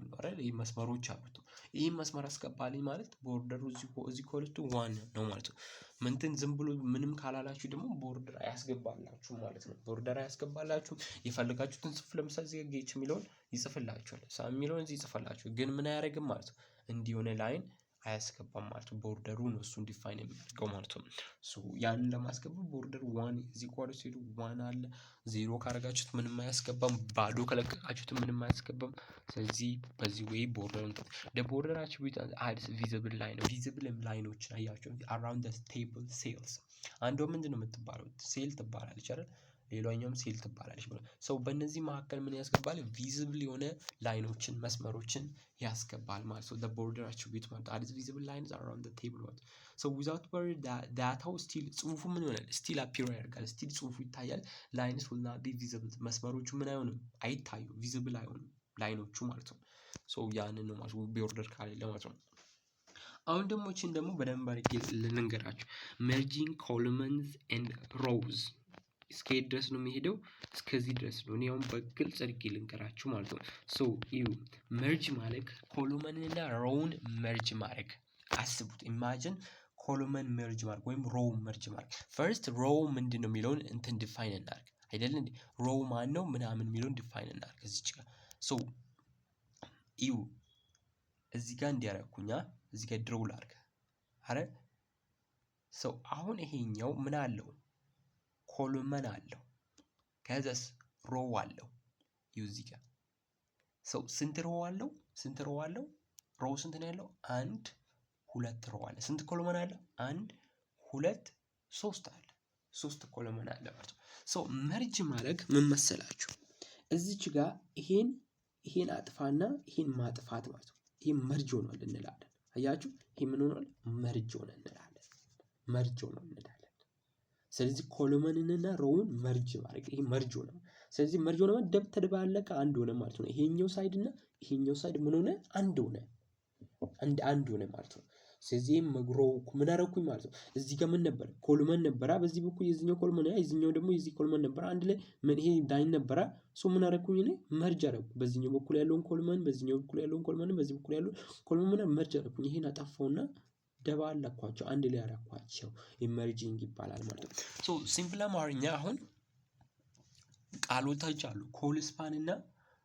Speaker 1: ነው አይደል? ይሄ መስመሮች አሉት። ይሄ መስመር አስገባልኝ ማለት ቦርደሩ እዚህ ኢኳልስ ቱ 1 ነው ማለት ነው። ዝም ብሎ ምንም ካላላችሁ ደግሞ ቦርደር አያስገባላችሁም ማለት ነው። ቦርደር አያስገባላችሁም። የፈለጋችሁትን ጽፍ ለምሳሌ እዚህ ጌች የሚለውን ይጽፍላችኋል። የሚለውን እዚህ ይጽፍላችኋል። ግን ምን አያደርግም ማለት ነው። እንዲሆነ ላይን አያስገባም ማለት ነው። ቦርደሩ ነው እሱን ዲፋይን የሚያደርገው ማለት ነው። ያንን ለማስገባት ቦርደር 1 እዚህ ኢኳልስ ቱ 1 አለ። 0 ካደረጋችሁት ምንም አያስገባም። ባዶ ከለቀቃችሁት ምንም አያስገባም። ስለዚህ በዚህ ወይ ቦርደር አትሪቢዩት አድስ ቪዚብል ላይን ቪዚብል ላይኖችን አያችሁ አራውንድ ዘ ቴብል ሴልስ አንዷ ምንድነው የምትባለው? ሴል ትባላለች አይደል? ሌላኛውም ሴል ትባላለች ማለት ነው። በእነዚህ መካከል ምን ያስገባል? ቪዚብል የሆነ ላይኖችን መስመሮችን ያስገባል ማለት ነው። the border attribute ማለት አዲስ ቪዚብል ላይንስ around the table ማለት without border ዳታው ስቲል ጽሁፉ ምን ይሆናል? ስቲል አፒር ያደርጋል። ስቲል ጽሁፉ ይታያል። ላይንስ will not be visible መስመሮቹ ምን አይሆንም? አይታዩ ቪዚብል አይሆንም ላይኖቹ ማለት ነው። ያንን ነው ማለት ቦርደር ካሌለ ማለት ነው። አሁን ደግሞ እቺን ደግሞ በደንብ አድርጌ ልንገራችሁ። merging columns and rows እስከሄድ ድረስ ነው የሚሄደው? እስከዚህ ድረስ ነው። እኔ አሁን በግልጽ አድርጌ ልንገራችሁ ማለት ነው። ሶ እዩ መርጅ ማለት ኮሎመንን እና ሮውን መርጅ ማድረግ አስቡት። ኢማጂን ኮሎመን መርጅ ማድረግ ወይም ሮው መርጅ ማድረግ። ፈርስት ሮው ምንድን ነው የሚለውን እንትን ዲፋይን እናድርግ አይደል እንዴ? ሮው ማን ነው ምናምን የሚለውን ዲፋይን እናድርግ እዚች ጋር። ሶ እዩ እዚህ ጋር እንዲያረኩኛ እዚህ ጋር ድሮው ላድርግ አረ ሶ አሁን ይሄኛው ምን አለው? ኮሎመን አለው። ከዛስ ሮው አለው። እዩ እዚህ ጋር ሶ ስንት ሮው አለው? ስንት ሮው አለው? ሮው ስንት ነው ያለው? 1 2 ሮው አለ። ስንት ኮሎመን አለ? 1 2 3 አለ። 3 ኮሎመን አለ ማለት ነው። ሶ መርጅ ማድረግ ምን መሰላችሁ? እዚች ጋር ይሄን አጥፋና ይሄን ማጥፋት ማለት ነው። ይሄ መርጅ ሆኗል እንላለን። አያችሁ? ይሄ ምን ሆኗል? መርጅ ሆነ እንላለን። መርጅ ሆነ እንላለን። ስለዚህ ኮሎመንንና ሮውን መርጅ ማድረግ ይሄ መርጅ ሆነ። ስለዚህ መርጅ ሆነ ማለት ተደባለቀ አንድ ሆነ ማለት ነው። ይሄኛው ሳይድ እና ይሄኛው ሳይድ ምን ሆነ? አንድ ሆነ። አንድ ሆነ ማለት ነው። ስለዚህ መግሮው ምን አደረኩኝ ማለት ነው። እዚህ ጋር ምን ነበር? ኮሎመን ነበራ። በዚህ በኩል የዚህኛው ኮሎመን የዚህኛው ደግሞ የዚህ ኮሎመን ነበራ። አንድ ላይ ምን ይሄ ዳይን ነበራ። ሶ ምን አደረኩኝ እኔ? መርጅ አደረኩ። በዚህኛው በኩል ያለውን ኮሎመን በዚህኛው በኩል ያለውን ኮሎመን በዚህ በኩል ያለውን ኮሎመን መርጅ አደረኩኝ። ይሄን አጠፋውና ደባለኳቸው አንድ ላይ አደረኳቸው። ኢመርጂንግ ይባላል ማለት ነው። ሶ ሲምፕል አማርኛ አሁን ቃሎች አሉ ኮል ስፓን እና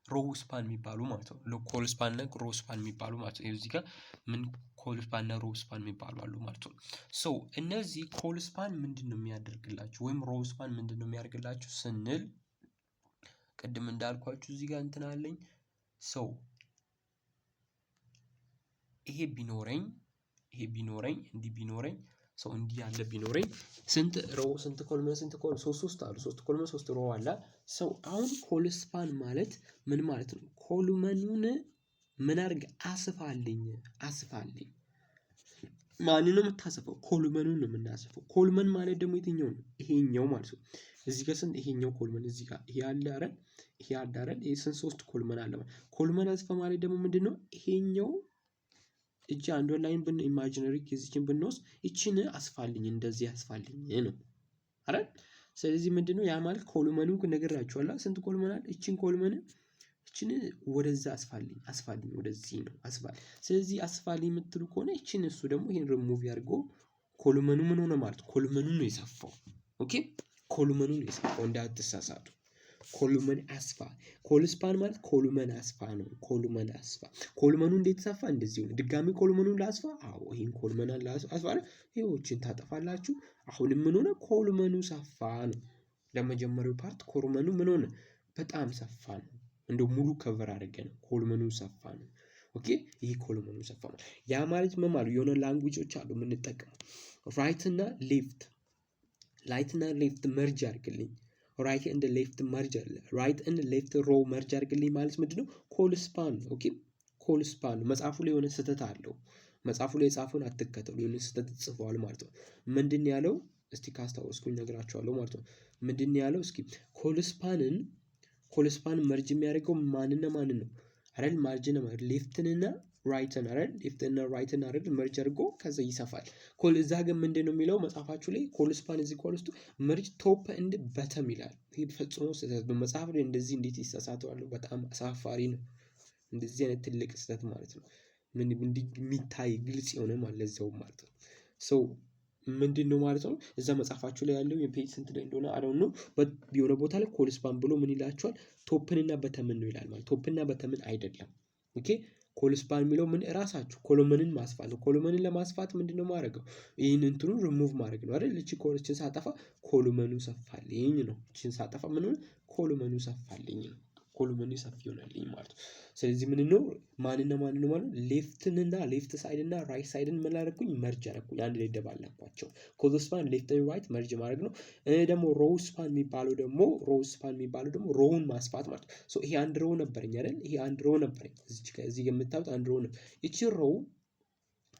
Speaker 1: ሮው ስፓን የሚባሉ ማለት ነው። ኮል ስፓን እና ሮው ስፓን የሚባሉ ማለት ነው። እዚህ ጋር ምን ኮል ስፓን እና ሮው ስፓን የሚባሉ አሉ ማለት ነው። ሶ እነዚህ ኮል ስፓን ምንድነው የሚያደርግላችሁ ወይም ሮው ስፓን ምንድነው የሚያደርግላችሁ ስንል ቅድም እንዳልኳችሁ እዚህ ጋር እንትን አለኝ። ሶ ይሄ ቢኖረኝ እንዲህ ቢኖረኝ ሰው እንዲህ ያለ ቢኖረኝ ስንት ሮው ስንት ኮሎመን ስንት ኮሎመን ሶስት አሉ። 3 ኮሎመን 3 ሮው አለ። ሰው አሁን ኮል ስፓን ማለት ምን ማለት ነው? ኮሎመኑን ምን አድርግ አስፋልኝ። ማንን ነው የምታስፈው? ኮሎመኑን ነው የምናስፈው። ኮሎመን ማለት ደግሞ የትኛው ነው? ይሄኛው ማለት ነው። እዚህ ጋር ስንት ይሄኛው ኮሎመን እዚህ ጋር ይሄ አለ አይደል? ይሄ አለ አይደል? ይሄ ስንት 3 ኮሎመን አለ ማለት። ኮሎመን አስፋ ማለት ደግሞ ምንድነው? ይሄኛው እቺ አንድ ላይን ብን ኢማጂነሪ ኬዝችን ብንወስድ እቺን አስፋልኝ እንደዚህ አስፋልኝ ነው አይደል? ስለዚህ ምንድነው ያ ማለት ኮሎመኑን ነግራችኋለሁ። ስንት ኮሎመን አለ? እቺን ኮሎመን እቺን ወደዛ አስፋልኝ ወደዚህ ነው አስፋል። ስለዚህ አስፋልኝ የምትሉ ከሆነ እቺን እሱ ደግሞ ይሄን ሪሙቭ ያድርጎ ኮሎመኑ ምን ሆነ ማለት ኮሎመኑን ነው የሰፋው። ኦኬ ኮሎመኑን ነው የሰፋው እንዳትሳሳቱ። ኮሎመን አስፋ ኮል ስፓን ማለት ኮሎመን አስፋ ነው። ኮሎመኑ እንዴት ሰፋ? እንደዚህ ነው። ድጋሚ ኮሎመኑን ላስፋ? አዎ ይሄን ኮሎመን ላስፋ ይሄዎችን ታጠፋላችሁ። አሁንም ምን ሆነ? ኮሎመኑ ሰፋ ነው። ለመጀመሪያው ፓርት ኮሎመኑ ምን ሆነ? በጣም ሰፋ ነው። እንደው ሙሉ ከቨር አድርገን ኮሎመኑ ሰፋ ነው። ኦኬ ይሄ ኮሎመኑ ሰፋ ነው። ያ ማለት ምን ማለት የሆነ ላንጉጆች አሉ የምንጠቀመው ራይት እና ሌፍት መርጅ አድርግልኝ። ራይት ኤንድ ሌፍት መርጅ አለ። ራይት ኤንድ ሌፍት ሮው መርጅ አድርግልኝ ማለት ምንድነው? ኮል ስፓን። ኦኬ ኮል ስፓን መጽሐፉ ላይ የሆነ ስህተት አለው። መጽሐፉ ላይ የጻፈውን አትከተሉ። የሆነ ስህተት ጽፈዋል ማለት ነው። ምንድን ያለው እስቲ ካስታወስኩኝ ነግራችኋለሁ ማለት ነው። ምንድን ያለው እስኪ ኮል ስፓን መርጅ የሚያደርገው ማንና ማንን ነው አይደል? ማርጅን ነው ሌፍትንና ራይትን አይደል? ሌፍትና ራይትን አይደል? መርጅ አድርጎ ከዛ ይሰፋል። ኮል እዛ ግን ምንድነው የሚለው መጽሐፋችሁ ላይ ኮል ስፓን እዚህ ኮል ውስጥ መርጅ ቶፕ ኤንድ በተም ይላል። ይሄ ፈጽሞ ስህተት በመጽሐፍ ላይ እንደዚህ እንዴት ይሳሳታሉ? በጣም አሳፋሪ ነው። እንደዚህ አይነት ትልቅ ስህተት ማለት ነው። ምን የሚታይ ግልጽ የሆነ ማለት ለዛው ማለት ነው። ሶ ምንድነው ማለት ነው? እዛ መጽሐፋችሁ ላይ ያለው የፔጅ ስንት ላይ እንደሆነ አሁን ነው የሆነ ቦታ ላይ ኮል ስፓን ብሎ ምን ይላችኋል? ቶፕንና በተምን ነው ይላል ማለት ቶፕና በተምን አይደለም። ኦኬ ኮል ስፓን የሚለው ምን ራሳችሁ ኮሎመንን ማስፋት ነው። ኮሎመንን ለማስፋት ምንድነው ማድረገው? ይሄን እንትኑ ሪሙቭ ማድረግ ነው አይደል? እቺ ኮሎችን ሳጠፋ ኮሎመኑ ሰፋልኝ ነው። እቺን ሳጠፋ ምን ሆነ? ኮሎመኑ ሰፋልኝ ነው። ኮሎመኑ ሰፊ ይሆናልኝ ማለት ነው። ስለዚህ ምን ነው ማንና ማን ነው ማለት ሌፍትንና ሌፍት ሳይድ እና ራይት ሳይድን ምን አደረኩኝ? መርጅ አደረኩኝ። አንድ ላይ ደባለኳቸው። ኮል ስፓን ሌፍት እና ራይት መርጅ ማድረግ ነው። ደግሞ ሮው ስፓን የሚባለው ደግሞ ሮውን ማስፋት ማለት ነው። ሶ ይሄ አንድ ሮው ነበረኝ አይደል? ይሄ አንድ ሮው ነበረኝ። እዚህ የምታዩት አንድ ሮው ነው። እቺ ሮው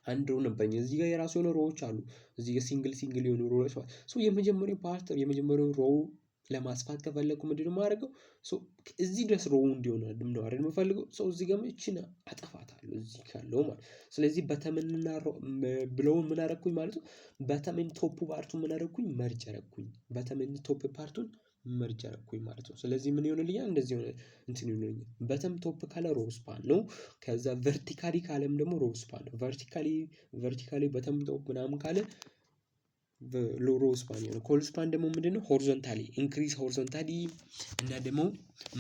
Speaker 1: አንድ ሮው ነበረኝ። እዚህ ጋር የራሱ የሆነ ሮዎች አሉ። እዚህ ጋር ሲንግል የሆኑ ሮዎች ማለት ሶ የመጀመሪያው ሮው ለማስፋት ከፈለኩ ምንድነው ማድረገው እዚህ ድረስ ሮው እንዲሆን ነው አይደል የምፈልገው እዚህ ጋር እቺን አጠፋታለሁ እዚህ ካለው ማለት ስለዚህ በተምንና ብለው ምን አደረኩኝ ማለት ነው በተምን ቶፕ ፓርቱን ምን አደረኩኝ መርጅ አደረኩኝ በተምን ቶፕ ፓርቱን መርጅ አደረኩኝ ማለት ነው ስለዚህ ምን ይሆንልኛል እንደዚህ ሆነ እንትን ይሆንልኛል በተም ቶፕ ካለ ሮው ስፓን ነው ከዛ ቨርቲካሊ ካለም ደግሞ ሮው ስፓን ነው ቨርቲካሊ በተም ቶፕ ምናምን ካለ ሎሮ ስፓን ነው ኮል ስፓን ደግሞ ምንድነው ሆሪዞንታሊ ኢንክሪዝ ሆሪዞንታሊ እና ደግሞ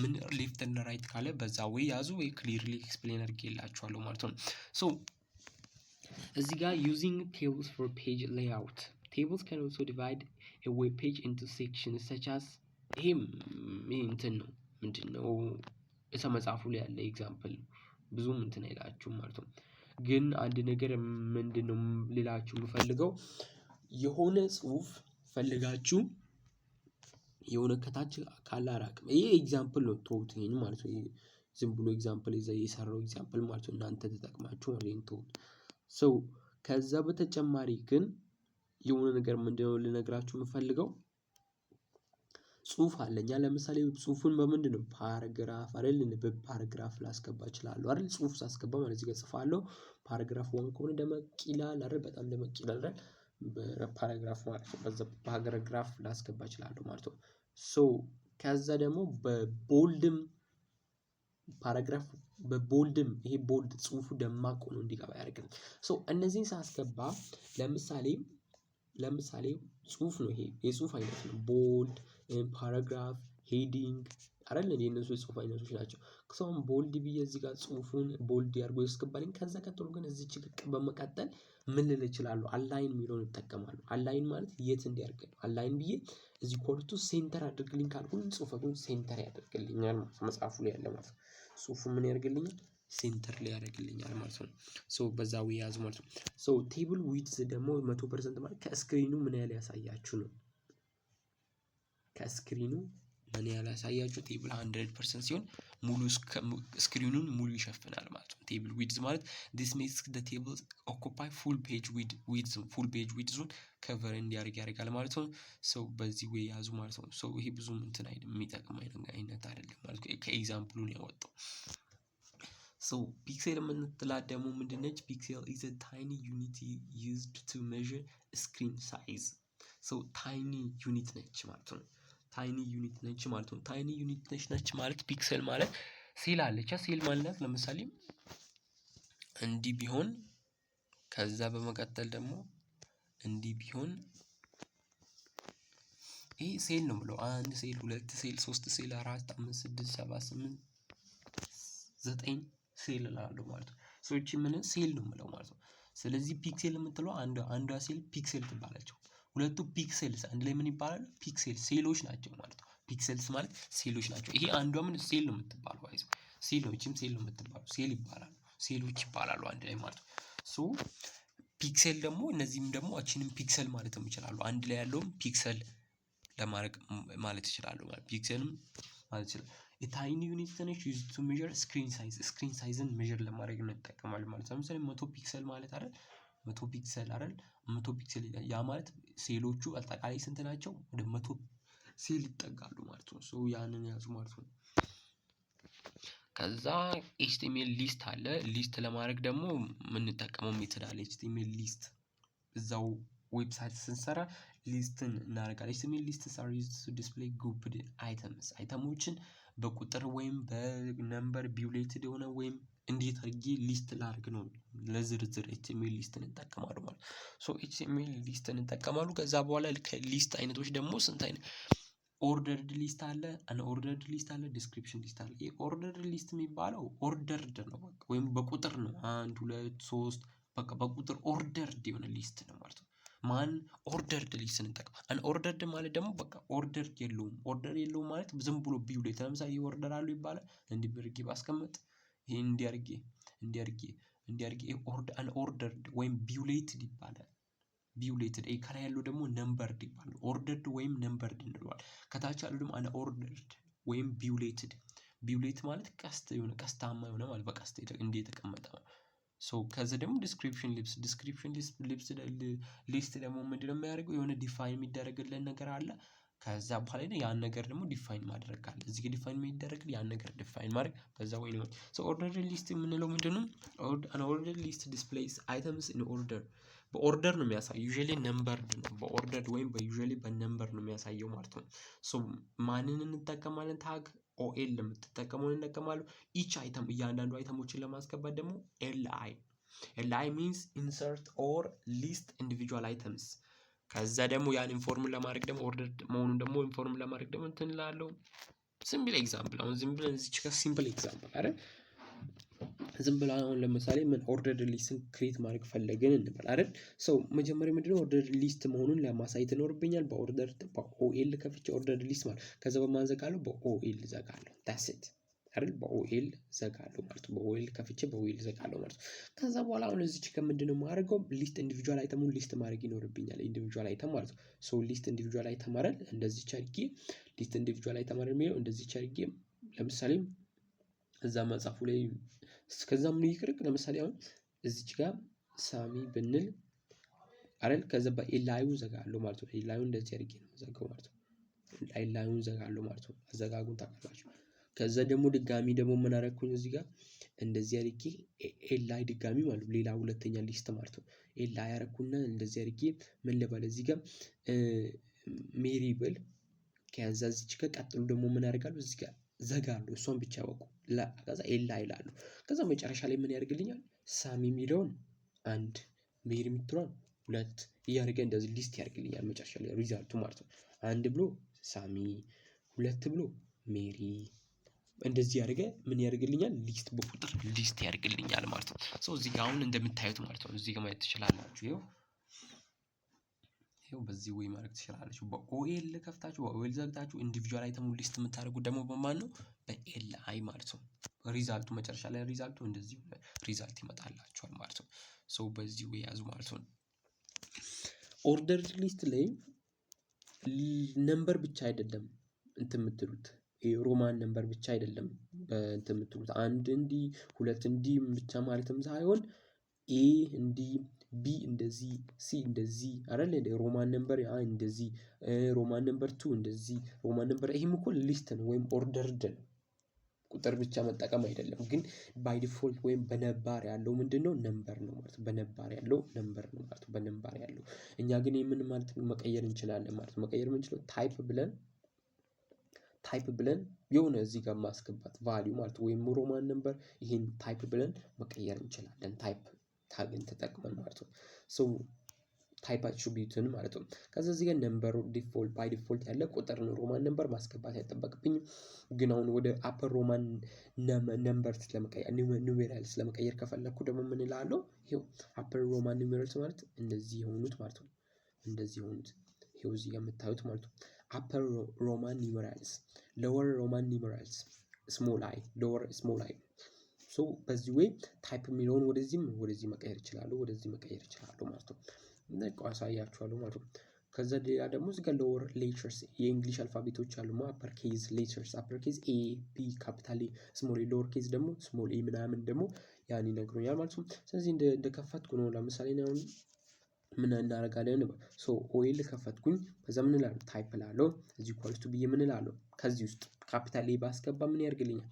Speaker 1: ምን ሌፍት እና ራይት ካለ በዛ ወይ ያዙ ወይ ክሊርሊ ኤክስፕሌን አድርጌላችኋለሁ ማለት ነው ሶ እዚህ ጋር using tables for page layout tables can also divide a web page into sections such as ይሄም እንትን ነው ምንድነው መጽሐፉ ላይ ያለ ኤግዛምፕል ብዙም እንትን አይላችሁም ማለት ነው ግን አንድ ነገር ምንድነው ሌላችሁ የምፈልገው የሆነ ጽሁፍ ፈልጋችሁ የሆነ ከታች ካለ አራቅም ይሄ ኤግዛምፕል ነው ተውት ይሄን ማለት ነው ዝም ብሎ ኤግዛምፕል የሰራው ኤግዛምፕል ማለት ነው እናንተ ተጠቅማችሁ ማለት ነው ሶ ከዛ በተጨማሪ ግን የሆነ ነገር ምንድነው ልነግራችሁ የምፈልገው ጽሁፍ አለኛ ለምሳሌ ጽሁፉን በምንድነው ፓራግራፍ አይደል በፓራግራፍ ላስገባ እችላለሁ አይደል ጽሁፍ ሳስገባ ማለት እዚህ ጋር ጽፋለሁ ፓራግራፍ 1 ከሆነ ደመቅ ይላል አይደል በጣም ደመቅ ይላል በፓራግራፍ ማለት ነው በዛ ፓራግራፍ ላስገባ እችላለሁ ማለት ነው ሶ ከዛ ደግሞ በቦልድም ፓራግራፍ በቦልድም ይሄ ቦልድ ጽሁፉ ደማቅ ሆኖ እንዲገባ ያደርጋል ሶ እነዚህን ሳስገባ ለምሳሌ ጽሁፍ ነው ይሄ የጽሁፍ አይነት ነው ቦልድ ፓራግራፍ ሄዲንግ አይደል የነሱ የጽሁፍ አይነቶች ናቸው ከሰውም ቦልድ ብዬ እዚህ ጋር ጽሁፉን ቦልድ ያርጎ ያስገባልኝ ከዛ ቀጥሎ ግን እዚች ግቅ በመቀጠል ምን ልል እችላለሁ አላይን የሚለውን እጠቀማለሁ አላይን ማለት የት እንዲያርግ ነው አላይን ብዬ እዚህ ኮርቱ ሴንተር አድርግልኝ ካልኩኝ ጽሁፉን ሴንተር ያደርግልኛል መጽሐፉ ላይ ያለ ማለት ጽሁፉ ምን ያደርግልኛል ሴንተር ላይ ያደርግልኛል ማለት ነው ሶ በዛው ያዙ ማለት ነው ሶ ቴብል ዊድዝ ደግሞ 100% ማለት ከስክሪኑ ምን ያህል ያሳያችሁ ነው ከስክሪኑ ምን ያህል ያሳያችሁ ቴብል 100% ሲሆን ሙሉ ስክሪኑን ሙሉ ይሸፍናል ማለት ነው ቴብል ዊድዝ ማለት this makes the table occupy full page width zone cover እንዲያርግ ያደርጋል ማለት ነው ሶ በዚህ ወይ ያዙ ማለት ነው ሶ ይሄ ብዙም እንትን አይደለም የሚጠቅም አይነት አይደለም ማለት ነው ከኤግዛምፕሉ ነው ያወጣው ሶ ፒክሴል የምንጥላት ደግሞ ምንድነች ፒክሴል is a tiny unit used to measure screen size so tiny unit ነች ማለት ነው ታይኒ ዩኒት ነች ማለት ነው ታይኒ ዩኒት ነች ማለት ፒክሰል ማለት ሴል አለች ሴል ማለት ለምሳሌ እንዲህ ቢሆን ከዛ በመቀጠል ደግሞ እንዲህ ቢሆን ይሄ ሴል ነው ብለው 1 ሴል 2 ሴል 3 ሴል 4 5 6 7 8 9 ሴል ላለው ማለት ነው ሶ እቺ ምን ሴል ነው ብለው ማለት ነው ስለዚህ ፒክሴል የምትለው አንዷ ሴል ፒክሴል ትባላለች ሁለቱ ፒክሴልስ አንድ ላይ ምን ይባላል ፒክሴል ሴሎች ናቸው ማለት ነው ፒክሴልስ ማለት ሴሎች ናቸው ይሄ አንዷ ምን ሴል ነው የምትባለው አይዞ ሴሎችም ሴል ነው የምትባለው ሴል ይባላሉ ሴሎች ይባላሉ አንድ ላይ ማለት ነው ሶ ፒክሴል ደግሞ እነዚህም ደግሞ አቺንም ፒክሰል ማለት ይችላሉ አንድ ላይ ያለውም ፒክሰል ለማድረግ ማለት ይችላሉ ማለት ፒክሰልም ማለት ይችላል የታይኒ ዩኒት ነች ዩዝ ቱ ሜዠር ስክሪን ሳይዝን ሜዠር ለማድረግ እንጠቀማለን ማለት ነው ለምሳሌ 100 ፒክሰል ማለት አይደል 100 ፒክሰል አይደል 100 ፒክሰል ያ ማለት ሴሎቹ አጠቃላይ ስንት ናቸው ወደ 100 ሴል ይጠጋሉ ማለት ነው ሶ ያንን ያዙ ማለት ነው ከዛ ኤችቲኤምኤል ሊስት አለ ሊስት ለማድረግ ደግሞ ምን ተጠቀመው ሜተድ አለ ኤችቲኤምኤል ሊስት እዛው ዌብሳይት ስንሰራ ሊስትን እናደርጋለን ኤችቲኤምኤል ሊስትስ are used to display grouped አይተሞችን በቁጥር ወይም በነምበር ቢውሌትድ የሆነ ወይም እንዴት አድርጌ ሊስት ላድርግ ነው ለዝርዝር ኤችቲኤምኤል ሊስትን እንጠቀማለን ማለት ሶ ኤችቲኤምኤል ሊስትን እንጠቀማለን ከዛ በኋላ ከሊስት አይነቶች ደግሞ ስንት አይነት ኦርደርድ ሊስት አለ አንኦርደርድ ሊስት አለ ዲስክሪፕሽን ሊስት አለ ኦርደርድ ሊስት የሚባለው ኦርደርድ ነው በቃ ወይም በቁጥር ነው 1 2 3 በቃ በቁጥር ኦርደርድ የሆነ ሊስት ነው ማለት ነው ማን ኦርደርድ ሊስትን እንጠቀም አንኦርደርድ ማለት ደግሞ በቃ ኦርደር የለውም ማለት ዝም ብሎ ቢውሌት ለምሳሌ ኦርደር አለው ይባላል እንዲህ ብርጌ ባስቀምጥ ይሄ እንዲያርጌ ኦርደር አንኦርደርድ ወይም ቢውሌትድ ይባላል ቢውሌትድ ከላይ ያለው ደግሞ ነምበርድ ይባላል ኦርደርድ ወይም ነምበርድ እንለዋለን ከታች ያለው ደግሞ አንኦርደርድ ወይም ቢውሌት ማለት ቀስት የሆነ ቀስታማ የሆነ ማለት በቀስት እንደ የተቀመጠ ሶ ከዛ ደግሞ ዲስክሪፕሽን ሊስት ደግሞ ምንድነው የሚያደርገው የሆነ ዲፋይን የሚደረግልን ነገር አለ ከዛ በኋላ ነው ያን ነገር ደግሞ ዲፋይን ማድረግ አለ። እዚህ ጋር ዲፋይን የሚደረግ ያን ነገር ዲፋይን ማድረግ በዛ ወይ ነው። ሶ ኦርደር ሊስት የምንለው ምንድነው? አን ኦርደር ሊስት ዲስፕሌይስ አይተምስ ኢን ኦርደር በኦርደር ነው የሚያሳየው። ዩዥዋሊ ነምበርድ ነው በኦርደር ወይም በዩዥዋሊ በነምበር ነው የሚያሳየው ማለት ነው። ሶ ማንን እንጠቀማለን? ታግ ኦኤል የምትጠቀመውን እንጠቀማለን። ኢች አይተም እያንዳንዱ አይተሞችን ለማስገባት ደግሞ ኤልአይ ሚንስ ኢንሰርት ኦር ሊስት ኢንዲቪጁዋል አይተምስ። ከዛ ደግሞ ያን ኢንፎርም ለማድረግ ደግሞ ኦርደር መሆኑን ደግሞ ኢንፎርም ለማድረግ ደግሞ እንትን እላለሁ። ሲምፕል ኤግዛምፕል አሁን ዝም ብለን እዚች ጋር ሲምፕል ኤግዛምፕል አይደል? ዝም ብለን አሁን ለምሳሌ ምን ኦርደር ሊስትን ክሬት ማድረግ ፈለግን እንበል አይደል? ሰው መጀመሪያ ምንድነው ኦርደር ሊስት መሆኑን ለማሳየት ይኖርብኛል። በኦኤል ከፍቼ ኦርደር ሊስት ማለት ከዛ በማን ዘጋለሁ? በኦኤል ዘጋለሁ። ዳትስ ኢት አይደል? በኦኤል ዘጋለሁ ማለት ነው። በኦኤል ከፍቼ በኦኤል ዘጋለሁ ማለት ነው። ከዛ በኋላ አሁን እዚች ከምንድነው የማደርገው? ሊስት ኢንዲቪጁዋል አይተሙን ሊስት ማድረግ ይኖርብኛል። ኢንዲቪጁዋል አይተም ማለት ነው። ሶ ሊስት ኢንዲቪጁዋል አይተም አይደል? እንደዚህ አድርጌ ሊስት ኢንዲቪጁዋል አይተም አይደል የሚለው እንደዚህ አድርጌ ለምሳሌ እዛ መጽሐፉ ላይ እስከዛ ምን ይቅርቅ ለምሳሌ አሁን እዚች ጋር ሳሚ ብንል አይደል? ከዛ በኤልአዩን ዘጋለሁ ማለት ነው። ኤልአዩን እንደዚህ አድርጌ ነው ዘጋው ማለት ነው። ኤልአዩን ዘጋለሁ ማለት ነው። አዘጋጉን ታውቃላችሁ። ከዛ ደግሞ ድጋሚ ደግሞ ምን አደረኩኝ? እዚህ ጋር እንደዚህ አድርጌ ኤልአይ ድጋሚ ማለት ነው። ሌላ ሁለተኛ ሊስት ማለት ነው። ኤልአይ ያረኩና እንደዚህ አድርጌ ምን ልበል እዚህ ጋር ሜሪ ብል ከዛ እዚች ጋር ቀጥሎ ደግሞ ምን ያደርጋለሁ? እዚህ ጋር ዘጋለሁ። እሷን ብቻ ያወቁ ከዛ ኤልአይ ይላሉ። ከዛ መጨረሻ ላይ ምን ያደርግልኛል? ሳሚ የሚለውን 1 ሜሪ የምትለውን 2 እያደረገ እንደዚህ ሊስት ያደርግልኛል። መጨረሻ ላይ ሪዛልቱ ማለት ነው። 1 ብሎ ሳሚ 2 ብሎ ሜሪ እንደዚህ ያደርገ ምን ያደርግልኛል? ሊስት በቁጥር ሊስት ያደርግልኛል ማለት ነው። ሶ እዚህ ጋር አሁን እንደምታዩት ማለት ነው። እዚህ ጋር ማየት ትችላላችሁ። ይሄው በዚህ ወይ ማድረግ ትችላላችሁ። በኦኤል ከፍታችሁ በኦኤል ዘግታችሁ ኢንዲቪጁዋል አይተሙን ሊስት የምታደርጉት ደግሞ በማን ነው? በኤልአይ ማለት ነው። ሪዛልቱ መጨረሻ ላይ ሪዛልቱ እንደዚህ ሪዛልት ይመጣላችኋል ማለት ነው። ሶ በዚህ ወይ ያዙ ማለት ነው። ኦርደር ሊስት ላይ ነምበር ብቻ አይደለም እንትን የምትሉት ሮማን ነምበር ብቻ አይደለም እንትን የምትሉት 1 እንዲህ 2 እንዲህ ብቻ ማለትም ሳይሆን ኤ እንዲህ ቢ እንደዚህ ሲ እንደዚህ አይደል? ሮማን ነምበር እንደዚህ ሮማን ነምበር 2 እንደዚህ ሮማን ነምበር ይሄም እኮ ሊስት ነው ወይም ኦርደርድ ነው። ቁጥር ብቻ መጠቀም አይደለም። ግን ባይ ዲፎልት ወይም በነባር ያለው ምንድነው? ነምበር ነው ማለት ነው። በነባር ያለው ነምበር ነው ማለት ነው። በነባር ያለው እኛ ግን የምን ማለት መቀየር እንችላለን ማለት ነው። መቀየር የምንችለው ታይፕ ብለን የሆነ እዚህ ጋር ማስገባት ቫልዩ ማለት ነው። ወይም ሮማን ነምበር ይሄን ታይፕ ብለን መቀየር እንችላለን። ታይፕ ታግን ተጠቅመን ማለት ነው። ሶ ታይፕ አትሪቢዩትን ማለት ነው። ከዛ እዚህ ጋር ነምበሩ ዲፎልት ባይ ዲፎልት ያለ ቁጥር ነው። ሮማን ነምበር ማስገባት አይጠበቅብኝም። ግን አሁን ወደ አፐር ሮማን ነምበር ስለመቀየር ኑሜራልስ ለመቀየር ከፈለኩ ደግሞ ምን እላለሁ? ይሄው አፐር ሮማን ኑሜራልስ ማለት እንደዚህ የሆኑት ማለት ነው። እንደዚህ የሆኑት ይሄው እዚህ ጋር የምታዩት ማለት ነው። አፐር ሮማን ኑሜራልስ ሎወር ሮማን ኑሜራልስ ስሞል አይ ሎወር ስሞል አይ። ሶ በዚህ ወይ ታይፕ የሚለውን ወደዚህ መቀየር ይችላሉ። ወደዚህ መቀየር ይችላሉ ማለት ነው። ነቃ አሳያችኋለሁ ማለት ነው። ከዛ ሌላ ደግሞ እዚህ ጋር ሎወር ሌተርስ የእንግሊሽ አልፋቤቶች አሉ። አፐር ኬዝ ሌተርስ አፐር ኬዝ ኤ ቢ ካፒታል ኤ ስሞል ኤ ሎወር ኬዝ ደግሞ ስሞል ኤ ምናምን ደግሞ ያን ይነግሩኛል ማለት ነው። ስለዚህ እንደከፈትኩ ነው። ለምሳሌ ነው አሁን ምን እናደርጋለን? ሶ ኦኤል ከፈትኩኝ ከዛ ምን እላለሁ? ታይፕ እላለሁ። እዚህ ኢኳልስ ቱ ብዬ ምን እላለሁ? ከዚህ ውስጥ ካፒታል ኤ ባስገባ ምን ያደርግልኛል?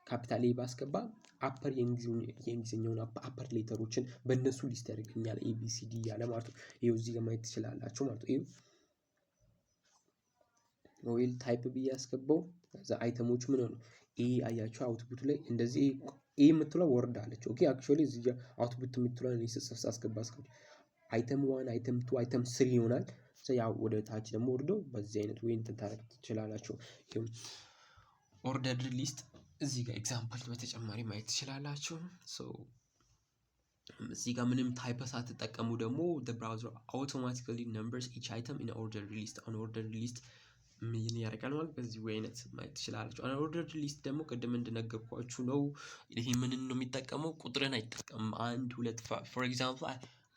Speaker 1: ካፒታል ኤ ባስገባ አፐር የእንግሊዝኛውን አፐር ሌተሮችን በእነሱ ሊስት ያደርግልኛል። ኤ ቢ ሲ ዲ እያለ ማለት ነው። ይኸው እዚህ ጋር ማየት ትችላላችሁ ማለት ነው። ይኸው ኦኤል ታይፕ ብዬ ያስገባው ከዛ አይተሞቹ ምን ሆነ? ኤ አያችሁ አውትፑት ላይ እንደዚህ ኤ የምትለው ወርድ አለች። ኦኬ አክቹዋሊ እዚህ ጋር አውትፑት የምትለው እኔ ሳስገባ አይተም 1 አይተም 2 አይተም 3 ይሆናል። ያው ወደ ታች ደግሞ ወርዶ በዚህ አይነት ወይ እንትን ታረግ ትችላላችሁ። ኦርደርድ ሊስት እዚህ ጋር ኤግዛምፕል በተጨማሪ ማየት ትችላላችሁ። ሶ እዚህ ጋር ምንም ታይፕ ሳትጠቀሙ ደግሞ the browser automatically numbers each item in ordered list on ordered list ምን ያደርጋል ማለት በዚህ ወይ አይነት ማየት ትችላላችሁ። on ordered list ደግሞ ቅድም እንደነገርኳችሁ ነው። ይሄ ምን ነው የሚጠቀመው? ቁጥርን አይጠቀምም። 1 2 for example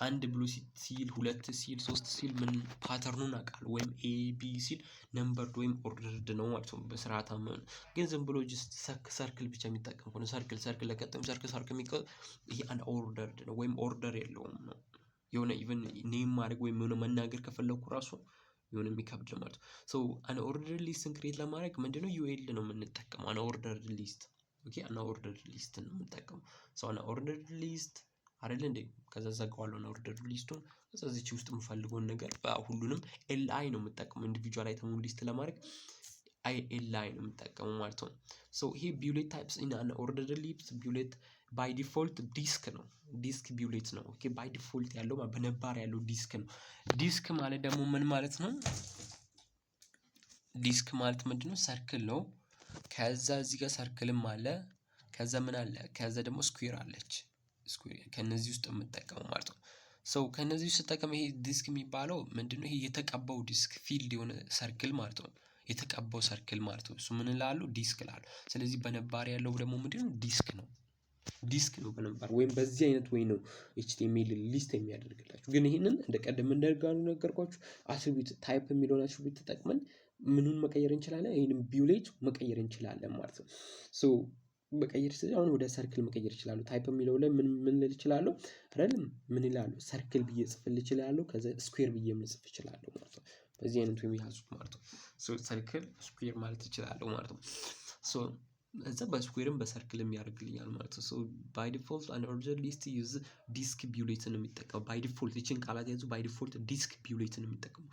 Speaker 1: 1 ብሎ ሲል 2 ሲል 3 ሲል ምን ፓተርኑን አውቃለሁ። ወይም ኤ ቢ ሲል ነምበርድ ወይም ኦርደርድ ነው ማለት ነው። በስርዓት አመን ግን ዝም ብሎ ጀስት ሰርክል ብቻ የሚጠቀም ከሆነ ሰርክል ለቀጥም ሰርክል የሚቀር ይሄ አንድ ኦርደርድ ነው ወይም ኦርደር የለውም ነው። የሆነ ኢቭን ኔም ማድረግ ወይም የሆነ መናገር ከፈለኩ ራሱ የሆነ የሚከብድ ነው ማለት ነው። ሶ አን ኦርደር ሊስትን ክሬት ለማድረግ ምንድነው ዩኤል ነው የምንጠቀመው። አን ኦርደር ሊስት ኦኬ፣ አን ኦርደር ሊስት ነው የምንጠቀመው። ሶ አን ኦርደር ሊስት አይደል እንዴ? ከዛ ዘጋዋለሁ አን ኦርደር ሊስቱን። ከዛ እዚች ውስጥ የምፈልገውን ነገር ሁሉንም ኤልአይ ነው የምጠቀመው። ኢንዲቪጁዋል አይተሙን ሊስት ለማድረግ ኤልአይ ነው የምጠቀመው ማለት ነው። ሶ ይሄ ቢውሌት ታይፕስ ኢን አን ኦርደር ሊስት ቢውሌት ባይ ዲፎልት ዲስክ ነው። ዲስክ ቢውሌት ነው። ኦኬ ባይ ዲፎልት ያለው በነባር ያለው ዲስክ ነው። ዲስክ ማለት ደግሞ ምን ማለት ነው? ዲስክ ማለት ምንድነው? ሰርክል ነው። ከዛ እዚህ ጋር ሰርክልም አለ። ከዛ ምን አለ? ከዛ ደግሞ ስኩዌር አለች። ስኩዌር ከነዚህ ውስጥ የምጠቀመው ማለት ነው። ሶ ከነዚህ ውስጥ ተጠቀም። ይሄ ዲስክ የሚባለው ምንድነው? ይሄ የተቀባው ዲስክ ፊልድ የሆነ ሰርክል ማለት ነው። የተቀባው ሰርክል ማለት ነው። እሱ ምን ላሉ ዲስክ ላሉ። ስለዚህ በነባር ያለው ደግሞ ምንድነው? ዲስክ ነው። ዲስክ ነው በነባር ወይም በዚህ አይነት ወይ ነው ኤችቲኤምኤል ሊስት የሚያደርግላችሁ። ግን ይሄንን እንደ ቀደም ነገርኳችሁ አትሪቢዩት ታይፕ የሚለውን አትሪቢዩት ተጠቅመን ምኑን መቀየር እንችላለን? ይሄንን ቢውሌት መቀየር እንችላለን ማለት ነው። ሶ መቀየር ስለዚህ አሁን ወደ ሰርክል መቀየር ይችላሉ። ታይፕ የሚለው ላይ ምን ልል እችላለሁ አይደለም? ምን ይላሉ? ሰርክል ብዬ ጽፍል እችላለሁ። ከዛ ስኩዌር ብዬ ጽፍ እችላለሁ ማለት ነው። በዚህ አይነት ወይ ያዙት ማለት ነው። ሶ ሰርክል ስኩዌር ማለት እችላለሁ ማለት ነው። ሶ እዛ በስኩዌርም በሰርክልም ያደርግልኛል ማለት ነው። ሶ ባይ ዲፎልት አን ኦርደር ሊስት ዩዝ ዲስክ ቢውሌትን ነው የሚጠቀመው። ባይ ዲፎልት ይችን ቃላት ያዙ። ባይ ዲፎልት ዲስክ ቢውሌትን ነው የሚጠቀመው።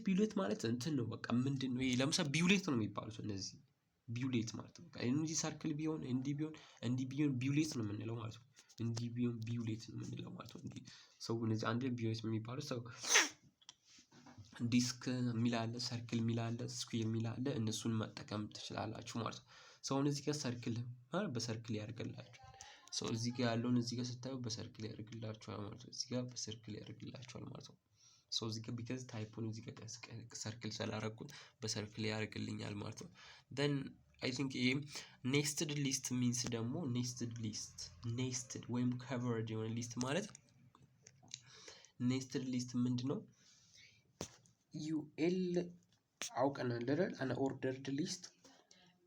Speaker 1: ቢውሌት ማለት እንትን ነው በቃ ምንድን ነው ይሄ? ለምሳሌ ቢውሌት ነው የሚባሉት እነዚህ ቢውሌት ማለት ነው። በቃ እንጂ ሰርክል ቢሆን እንዲህ ቢሆን ቢውሌት ነው የምንለው ማለት ነው። እንዲህ ቢሆን ቢውሌት ነው የምንለው ማለት ነው። እንዲህ ሰው እነዚህ አንድ ቢውሌት የሚባሉት ሰው ዲስክ የሚል አለ፣ ሰርክል የሚል አለ፣ ስኩዌር የሚል አለ። እነሱን መጠቀም ትችላላችሁ ማለት ነው። ሰው እዚህ ጋር ሰርክል ማለት በሰርክል ያደርግላችኋል። ሰው እዚህ ጋር ያለውን እዚህ ጋር ስታዩ በሰርክል ያደርግላችኋል ማለት ነው። እዚህ ጋር በሰርክል ያደርግላችኋል ማለት ነው። ሰው እዚህ ጋር ቢካዝ ታይፑን እዚህ ጋር ሰርክል ስላደረኩት በሰርክል ያደርግልኛል ማለት ነው። then I think ይሄ ኔስትድ ሊስት ሚንስ ደግሞ ኔስትድ ወይም covered የሆነ ሊስት ማለት ኔስትድ ሊስት ምንድነው? ዩኤል አውቀናል አይደል? አን ኦርደርድ ሊስት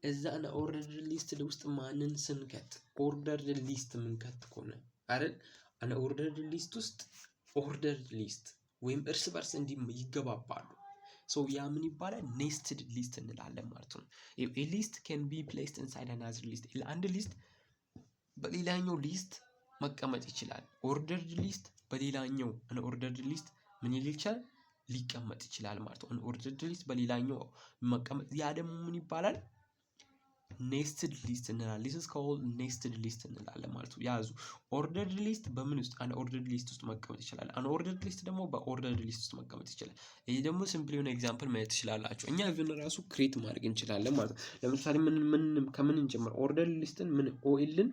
Speaker 1: እዛ አን ኦርደርድ ሊስት ውስጥ ማንን ስንከት ኦርደርድ ሊስት ምንከት ከሆነ አይደል? አን ኦርደርድ ሊስት ውስጥ ኦርደርድ ሊስት ወይም እርስ በርስ እንዲህ ይገባባሉ። ሶ ያ ምን ይባላል? ኔስትድ ሊስት እንላለን ማለት ነው። ኤ ሊስት ካን ቢ ፕሌስድ ኢንሳይድ አናዘር ሊስት። አንድ ሊስት በሌላኛው ሊስት መቀመጥ ይችላል። ኦርደርድ ሊስት በሌላኛው አን ኦርደርድ ሊስት ምን ይል ይችላል? ሊቀመጥ ይችላል ማለት ነው። አን ኦርደርድ ሊስት በሌላኛው መቀመጥ ያ ደግሞ ምን ይባላል? ኔስትድ ሊስት እንላለን። ሊስት ኮልድ ኔስትድ ሊስት እንላለን ማለት ነው። ያዙ። ኦርደርድ ሊስት በምን ውስጥ? አን ኦርደርድ ሊስት ውስጥ መቀመጥ ይችላል። አን ኦርደርድ ሊስት ደግሞ በኦርደርድ ሊስት ውስጥ መቀመጥ ይችላል። ይሄ ደግሞ ሲምፕሊ የሆነ ኤግዛምፕል ማየት ትችላላችሁ። እኛ ኢቭን ራሱ ክሬት ማድረግ እንችላለን ማለት ነው። ለምሳሌ ከምን እንጀምር? ኦርደርድ ሊስትን ምን ኦኤልን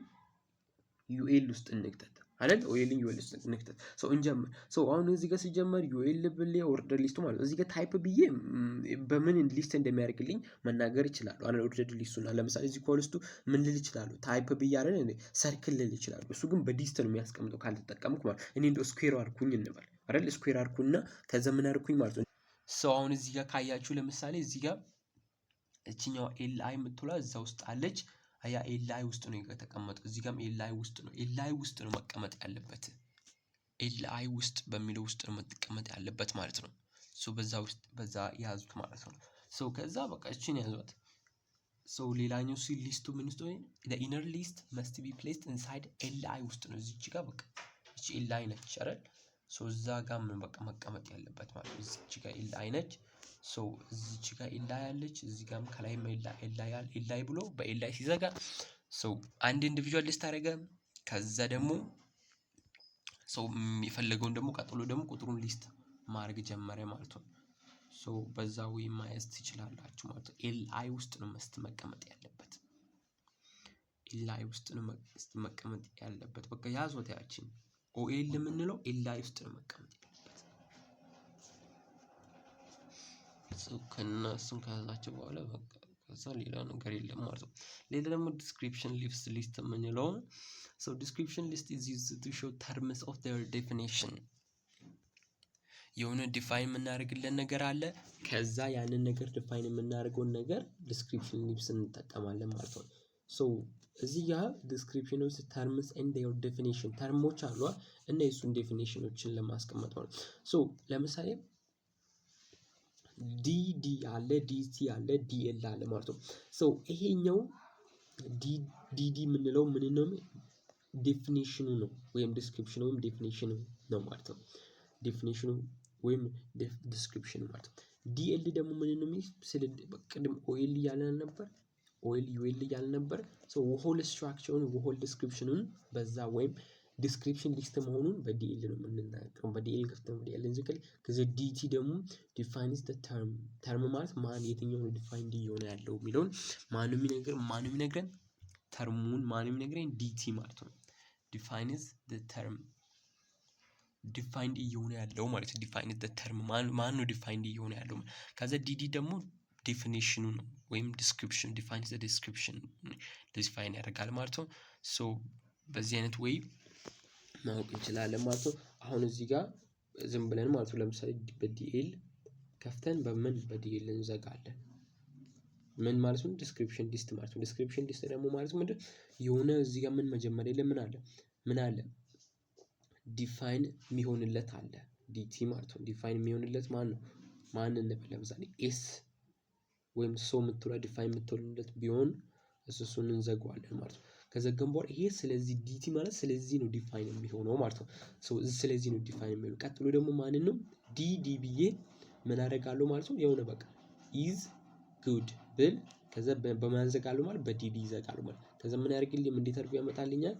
Speaker 1: ዩኤል ውስጥ እንክተት አይደል? ኦኤልን ዩኤል ውስጥ እንክተት። ሶ እንጀምር። ሶ አሁን እዚህ ጋር ሲጀመር ዩኤል ብሌ ኦርደር ሊስቱ ማለት እዚህ ጋር ታይፕ ብዬ በምን ሊስት እንደሚያደርግልኝ መናገር ይችላል። አን ኦርደርድ ሊስቱና ለምሳሌ እዚህ ኮልስቱ ምን ልል ይችላል? ታይፕ ብዬ አይደል ሰርክል ልል ይችላል። እሱ ግን በዲስት ነው የሚያስቀምጠው ካልተጠቀምኩ ማለት እኔ እንደው ስኩዌር አድርኩኝ እንበል አይደል? ስኩዌር አድርኩና ከዛ ምን አድርኩኝ ማለት ነው። ሶ አሁን እዚህ ጋር ካያችሁ ለምሳሌ እዚህ ጋር እቺኛው ኤል አይ የምትውላ እዛ ውስጥ አለች። አያ ኤልአይ ውስጥ ነው የተቀመጠው። እዚህ ጋርም ኤልአይ ውስጥ ነው። ኤልአይ ውስጥ ነው መቀመጥ ያለበት። ኤልአይ ውስጥ በሚለው ውስጥ ነው መቀመጥ ያለበት ማለት ነው። ሶ በዛ ያዙት ማለት ነው። ሶ ከዛ በቃ እቺን ያዟት። ሶ ሌላኛው ሊስቱ ምን ውስጥ ነው? the inner list must be placed inside ኤልአይ ውስጥ ነው። እዚች ጋር በቃ እቺ ኤልአይ ነች አይደል? ሶ እዛ ጋር ምን በቃ መቀመጥ ያለበት ማለት ነው። እዚች ጋር ኤልአይ ነች። ሶ እዚች ጋር ኤልአይ አለች። እዚህ ጋርም ከላይም ኤልአይ ብሎ በኤልአይ ሲዘጋ ሶ አንድ ኢንዲቪጁዋል ሊስት አደረገ። ከዛ ደግሞ ሶ የሚፈልገውን ደግሞ ቀጥሎ ደግሞ ቁጥሩን ሊስት ማድረግ ጀመረ ማለት ነው። ሶ በዛ ወይ ማየት ትችላላችሁ ማለት ነው። ኤልአይ ውስጥ ነው መቀመጥ ያለበት። ኤልአይ ውስጥ ነው መቀመጥ ያለበት። በቃ ያዟት ያቺን ኦኤል የምንለው ኤልአይ ውስጥ ነው መቀመጥ ያለበት። ከእነሱም ከያዛቸው በኋላ በቃ ከዛ ሌላ ነገር የለም ማለት ነው። ሌላ ደግሞ ዲስክሪፕሽን ሊስት የምንለው ሶ ዲስክሪፕሽን ሊስት ኢዝ ዩዝድ ቱ ሾው ተርምስ ኦፍ ዜር ዴፊኒሽን። የሆነ ዲፋይን የምናደርግለን ነገር አለ። ከዛ ያንን ነገር ዲፋይን የምናደርገውን ነገር ዲስክሪፕሽን ሊስት እንጠቀማለን ማለት ነው። ሶ እዚህ ጋር ዲስክሪፕሽን ኦፍ ተርምስ ኤንድ ዜር ዴፊኒሽን ተርሞች አሉ እና የሱን ዴፊኒሽኖችን ለማስቀመጥ ነው። ሶ ለምሳሌ ዲዲ አለ፣ ዲቲ አለ፣ ዲኤል አለ ማለት ነው። ሶ ይሄኛው ዲዲ የምንለው ምን ነው? ዴፊኒሽኑ ነው ወይም ዲስክሪፕሽኑ ወይም ዴፊኒሽኑ ነው ማለት ነው። ዴፊኒሽኑ ወይም ዲስክሪፕሽኑ ማለት ነው። ዲኤል ደግሞ ምን ነው? ስለ ቅድም ኦኤል እያልን ነበር፣ ኦኤል ዩኤል እያልን ነበር። ሶ ሆል ስትራክቸሩን ሆል ዲስክሪፕሽኑን በዛ ወይም ዲስክሪፕሽን ሊስት መሆኑን በዲኤል ነው የምንናገረው። በዲኤል ከፍተን በዲኤል እንዝቀል። ከዚ ዲቲ ደግሞ ዲፋይንስ ዘ ተርም። ተርም ማለት ማን የትኛው ነው ዲፋይንድ እየሆነ ያለው የሚለውን ማን ነው የሚነግረን? ተርሙን ማን ነው የሚነግረን? ዲቲ ማለት ነው። ዲፋይንስ ዘ ተርም ዲፋይንድ እየሆነ ያለው ማለት ነው። ዲፋይንስ ዘ ተርም ማን ነው ዲፋይንድ እየሆነ ያለው። ከዛ ዲዲ ደግሞ ዴፊኒሽኑ ነው ወይም ዲስክሪፕሽን ዲፋይንስ ዘ ዲስክሪፕሽን ዲፋይን ያደርጋል ማለት ነው። ሶ በዚህ አይነት ወይ ማወቅ እንችላለን ማለት ነው። አሁን እዚህ ጋር ዝም ብለን ማለት ነው ለምሳሌ በዲኤል ከፍተን በዲኤል እንዘጋለን። ምን ማለት ነው? ዲስክሪፕሽን ሊስት ማለት ነው። ዲስክሪፕሽን ሊስት ደግሞ ማለት ምንድን የሆነ እዚህ ጋር ምን መጀመሪያ ላይ ምን አለ ዲፋይን የሚሆንለት አለ ዲቲ ማለት ነው። ዲፋይን የሚሆንለት ማን እንበል ለምሳሌ ኤስ ወይም የምትለው ዲፋይን የምትሆንለት ቢሆን እሱን እንዘጋዋለን ማለት ነው። ከዘገን በኋላ ይሄ ስለዚህ ዲቲ ማለት ስለዚህ ነው ዲፋይን የሚሆነው ማለት ነው። ስለዚህ ነው ዲፋይን የሚሆነው። ቀጥሎ ደግሞ ማንን ነው ዲዲ ብዬ ምን አደርጋለሁ ማለት ነው። የሆነ በቃ ኢዝ ጉድ ብል ከዛ በማን ዘጋለሁ ማለት በዲዲ ይዘጋለሁ ማለት። ከዛ ምን ያደርግልኝ እንዴት አድርጎ ያመጣልኛል?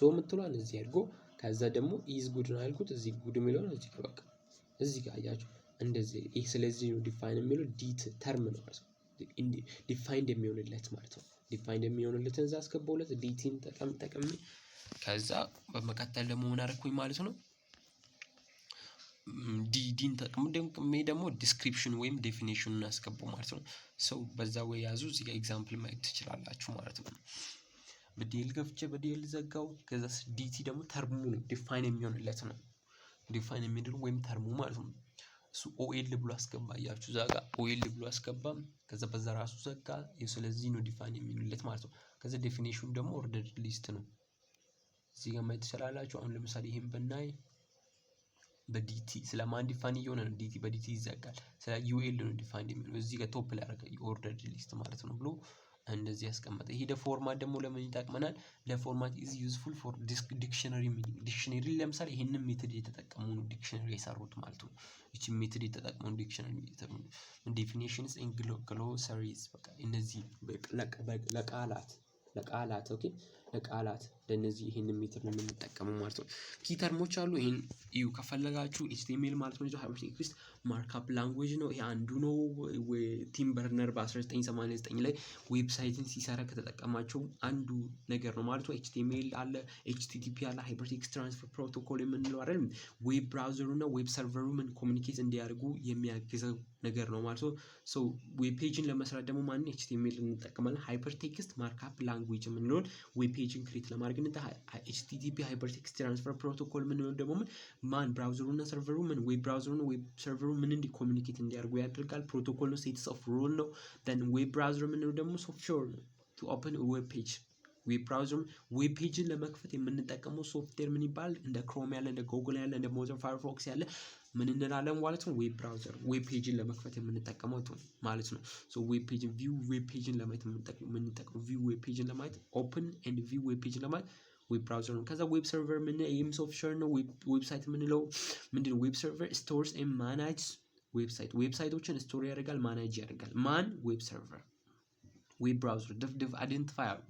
Speaker 1: የምትሏል እዚህ አድርጎ ከዛ ደግሞ ኢዝ ጉድ ነው ያልኩት እዚህ ጉድ የሚለው ነው እዚህ ጋር በቃ እዚህ ጋር አያችሁ እንደዚህ ይሄ ስለዚህ ነው ዲፋይን የሚለው ዲት ተርም ነው ማለት ነው። ዲፋይንድ የሚሆንለት ማለት ነው። ዲፋይንድ የሚሆንለትን እዛ አስገባውለት ዲቲን ጠቅሜ ከዛ በመቀጠል ደግሞ ምን አደረኩኝ ማለት ነው። ዲዲን ተጠቅሜ ደግሞ ዲስክሪፕሽን ወይም ዴፊኒሽኑን አስገባው ማለት ነው። ሰው በዛ ወይ ያዙ እዚህ ጋር ኤግዛምፕል ማየት ትችላላችሁ ማለት ነው። በዲኤል ከፍቼ በዲኤል ዘጋው። ከዛ ዲቲ ደግሞ ተርሙ ነው ዲፋይን የሚሆንለት ነው። ዲፋይን የሚሆንለት ወይም ተርሙ ማለት ነው። እሱ ኦኤል ብሎ አስገባ እያችሁ እዛ ጋር ኦኤል ብሎ አስገባ። ከዛ በዛ ራሱ ዘጋ። ስለዚህ ነው ዲፋይን የሚሆንለት ማለት ነው። ከዛ ዴፊኒሽኑ ደግሞ ኦርደርድ ሊስት ነው። እዚህ ጋር ማየት ትችላላችሁ። አሁን ለምሳሌ ይሄን ብናይ በዲቲ ስለማን ዲፋይን እየሆነ ነው? ዲቲ በዲቲ ይዘጋል። ስለ ዩኤል ነው ዲፋይን የሚሆነው እዚህ ጋር ቶፕ ላይ ያደረገ ኦርደርድ ሊስት ማለት ነው ብሎ እንደዚህ ያስቀመጠ። ይሄ ለፎርማት ደግሞ ለምን ይጠቅመናል? ለፎርማት ኢዝ ዩዝፉል ፎር ዲክሽነሪ ሚኒንግ። ዲክሽነሪ ለምሳሌ ይሄንን ሜተድ የተጠቀሙ ነው ዲክሽነሪ የሰሩት ማለት ነው። እቺ ሜተድ የተጠቀሙ ዲክሽነሪ ዴፊኒሽንስ ኤንድ ግሎሰሪስ በቃ እነዚህ ለቃላት ኦኬ ለቃላት ለነዚህ ይሄንን ሜተድ ነው የምንጠቀመው ማለት ነው። ኪ ተርሞች አሉ። ይሄን እዩ ከፈለጋችሁ ኤችቲኤምኤል ማለት ነው ሃይፐርቴክስት ማርክአፕ ላንጉዌጅ ነው። ይሄ አንዱ ነው። ቲም በርነር በ1989 ላይ ዌብሳይትን ሲሰራ ከተጠቀማቸው አንዱ ነገር ነው ማለት ነው። ኤችቲኤምኤል አለ፣ ኤችቲቲፒ አለ፣ ሃይፐርቴክስት ትራንስፈር ፕሮቶኮል የምንለው አይደል? ዌብ ብራውዘሩ እና ዌብ ሰርቨሩ ምን ኮሚኒኬት እንዲያደርጉ የሚያግዘው ነገር ነው ማለት ነው። ሶ ዌብ ፔጅን ለመስራት ደግሞ ማንን ኤችቲኤምኤል እንጠቀማለን። ሃይፐርቴክስት ማርክአፕ ላንጉዌጅ የምንለውን ዌብ ፔጅን ክሬት ለማድረግ ኤችቲቲፒ ሃይፐርቴክስት ትራንስፈር ፕሮቶኮል የምንለው ደግሞ ብራውዘሩ እና ሰርቨሩ ዌብ ብራውዘሩ እና ዌብ ሰርቨሩ ምን ኮሚኒኬት እንዲያደርጉ ያደርጋል። ፕሮቶኮል ነው፣ ሴትስ ኦፍ ሩል ነው። ደን ዌብ ብራውዘር የምንለው ደግሞ ሶፍትዌር ነው ቱ ኦፕን ዌብ ፔጅ። ዌብ ብራውዘር ዌብ ፔጅን ለመክፈት የምንጠቀመው ሶፍትዌር ምን ይባላል? እንደ ክሮም ያለ፣ እንደ ጉግል ያለ፣ እንደ ሞዚላ ፋየርፎክስ ያለ ምን እንላለን ማለት ነው? ዌብ ብራውዘር ዌብ ፔጅን ለመክፈት የምንጠቀመው ማለት ነው። ሶ ዌብ ፔጅን ቪው ዌብ ፔጅን ለማየት የምንጠቀመው ቪው ዌብ ፔጅን ለማየት ኦፕን ኤንድ ቪው ዌብ ፔጅን ለማየት ዌብ ብራውዘር ነው። ከዛ ዌብ ሰርቨር ይህም ሶፍትዌር ነው። ዌብሳይት የምንለው ምንድነው? ዌብ ሰርቨር ስቶርስ ኤንድ ማናጅ ዌብሳይቶችን ስቶር ያደርጋል፣ ማናጅ ያደርጋል። ማን? ዌብ ሰርቨር። ዌብ ብራውዘር ድፍ አይደንቲፋይ አሉ።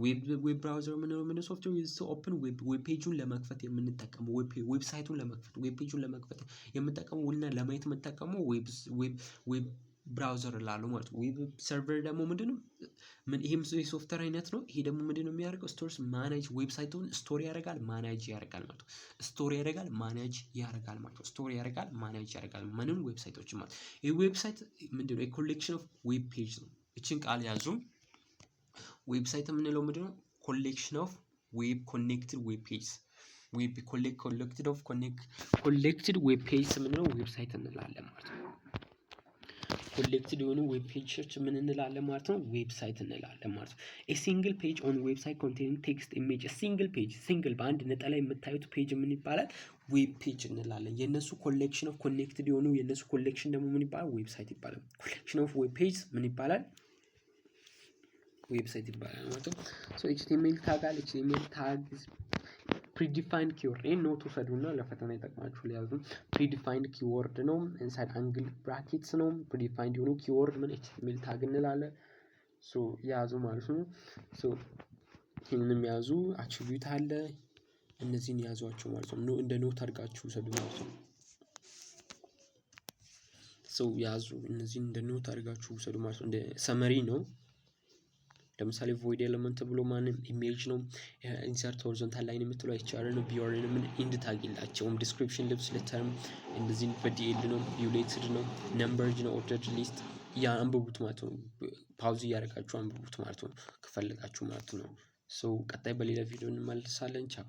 Speaker 1: ዌብ ብራውዘር የምንለው ሶፍትዌር ዩዝ ቱ ኦፕን ዌብ ፔጁን ለመክፈት የምንጠቀመው ዌብሳይቱን ለመክፈት ዌብ ፔጁን ለመክፈት የምንጠቀመው እና ለማየት የምንጠቀመው ዌብ ብራውዘር ላለው ማለት ነው። ዌብ ሰርቨር ደግሞ ምንድነው? ይሄም የሶፍትዌር አይነት ነው። ይሄ ደግሞ ምንድነው የሚያደርገው? ስቶርስ ማናጅ ዌብሳይቱን ስቶር ያደርጋል፣ ማናጅ ያደርጋል ማለት ነው። ስቶር ያደርጋል፣ ማናጅ ያደርጋል ማለት ነው። ስቶር ያደርጋል፣ ማናጅ ያደርጋል ምንም ዌብሳይቶችን ማለት ይሄ ዌብሳይት ምንድነው? ኮሌክሽን ኦፍ ዌብ ፔጅ ነው። እቺን ቃል ያዙ። ዌብሳይት የምንለው ምንድነው? ኮሌክሽን ኦፍ ዌብ ኮኔክትድ ዌብ ፔጅ ዌብ ኮሌክትድ ዌብ ፔጅ የምንለው ዌብሳይት እንላለን ማለት ነው። ኮሌክትድ የሆኑ ዌብ ፔጆች ምን እንላለን ማለት ነው? ዌብሳይት እንላለን ማለት ነው። a single page on website containing text image a single page single በአንድ ነጠላ የምታዩት ፔጅ ምን ይባላል? ዌብ ፔጅ እንላለን። የነሱ ኮሌክሽን ኦፍ ኮኔክትድ የሆኑ የነሱ ኮሌክሽን ደግሞ ምን ይባላል? ዌብሳይት ይባላል። ኮሌክሽን ኦፍ ዌብ ፔጅ ምን ይባላል? ዌብሳይት ይባላል ማለት ነው። ሶ HTML ታግ አለ። HTML ታግ predefined keyword ይሄን ኖት ውሰዱና ለፈተና ይጠቅማችሁ ሊያዙ። predefined keyword ነው። inside angle brackets ነው። predefined የሆኑ keyword ምን HTML ታግ እንላለን። ሶ ያዙ ማለት ነው። ሶ ይሄንንም ያዙ። attribute አለ። እነዚህን ያዟቸው ማለት ነው። እንደ ኖት አድርጋችሁ ውሰዱ ማለት ነው። ሶ ያዙ። እነዚህን እንደ ኖት አድርጋችሁ ውሰዱ ማለት ነው። እንደ ሰመሪ ነው። ለምሳሌ void element ብሎ ማንም ኢሜጅ ነው። insert horizontal line የምትለው HR ነው። br ምን ኢንድ ታግ የላቸውም። description ልብስ ለተርም እንደዚህ በዲኤል ነው። violated ነው። numbered ነው። ordered list ያ አንብቡት ማለት ነው። ፓውዝ እያደረጋችሁ አንብቡት ማለት ነው ከፈለጋችሁ ማለት ነው። ሶ ቀጣይ በሌላ ቪዲዮ እንመለሳለን። ቻው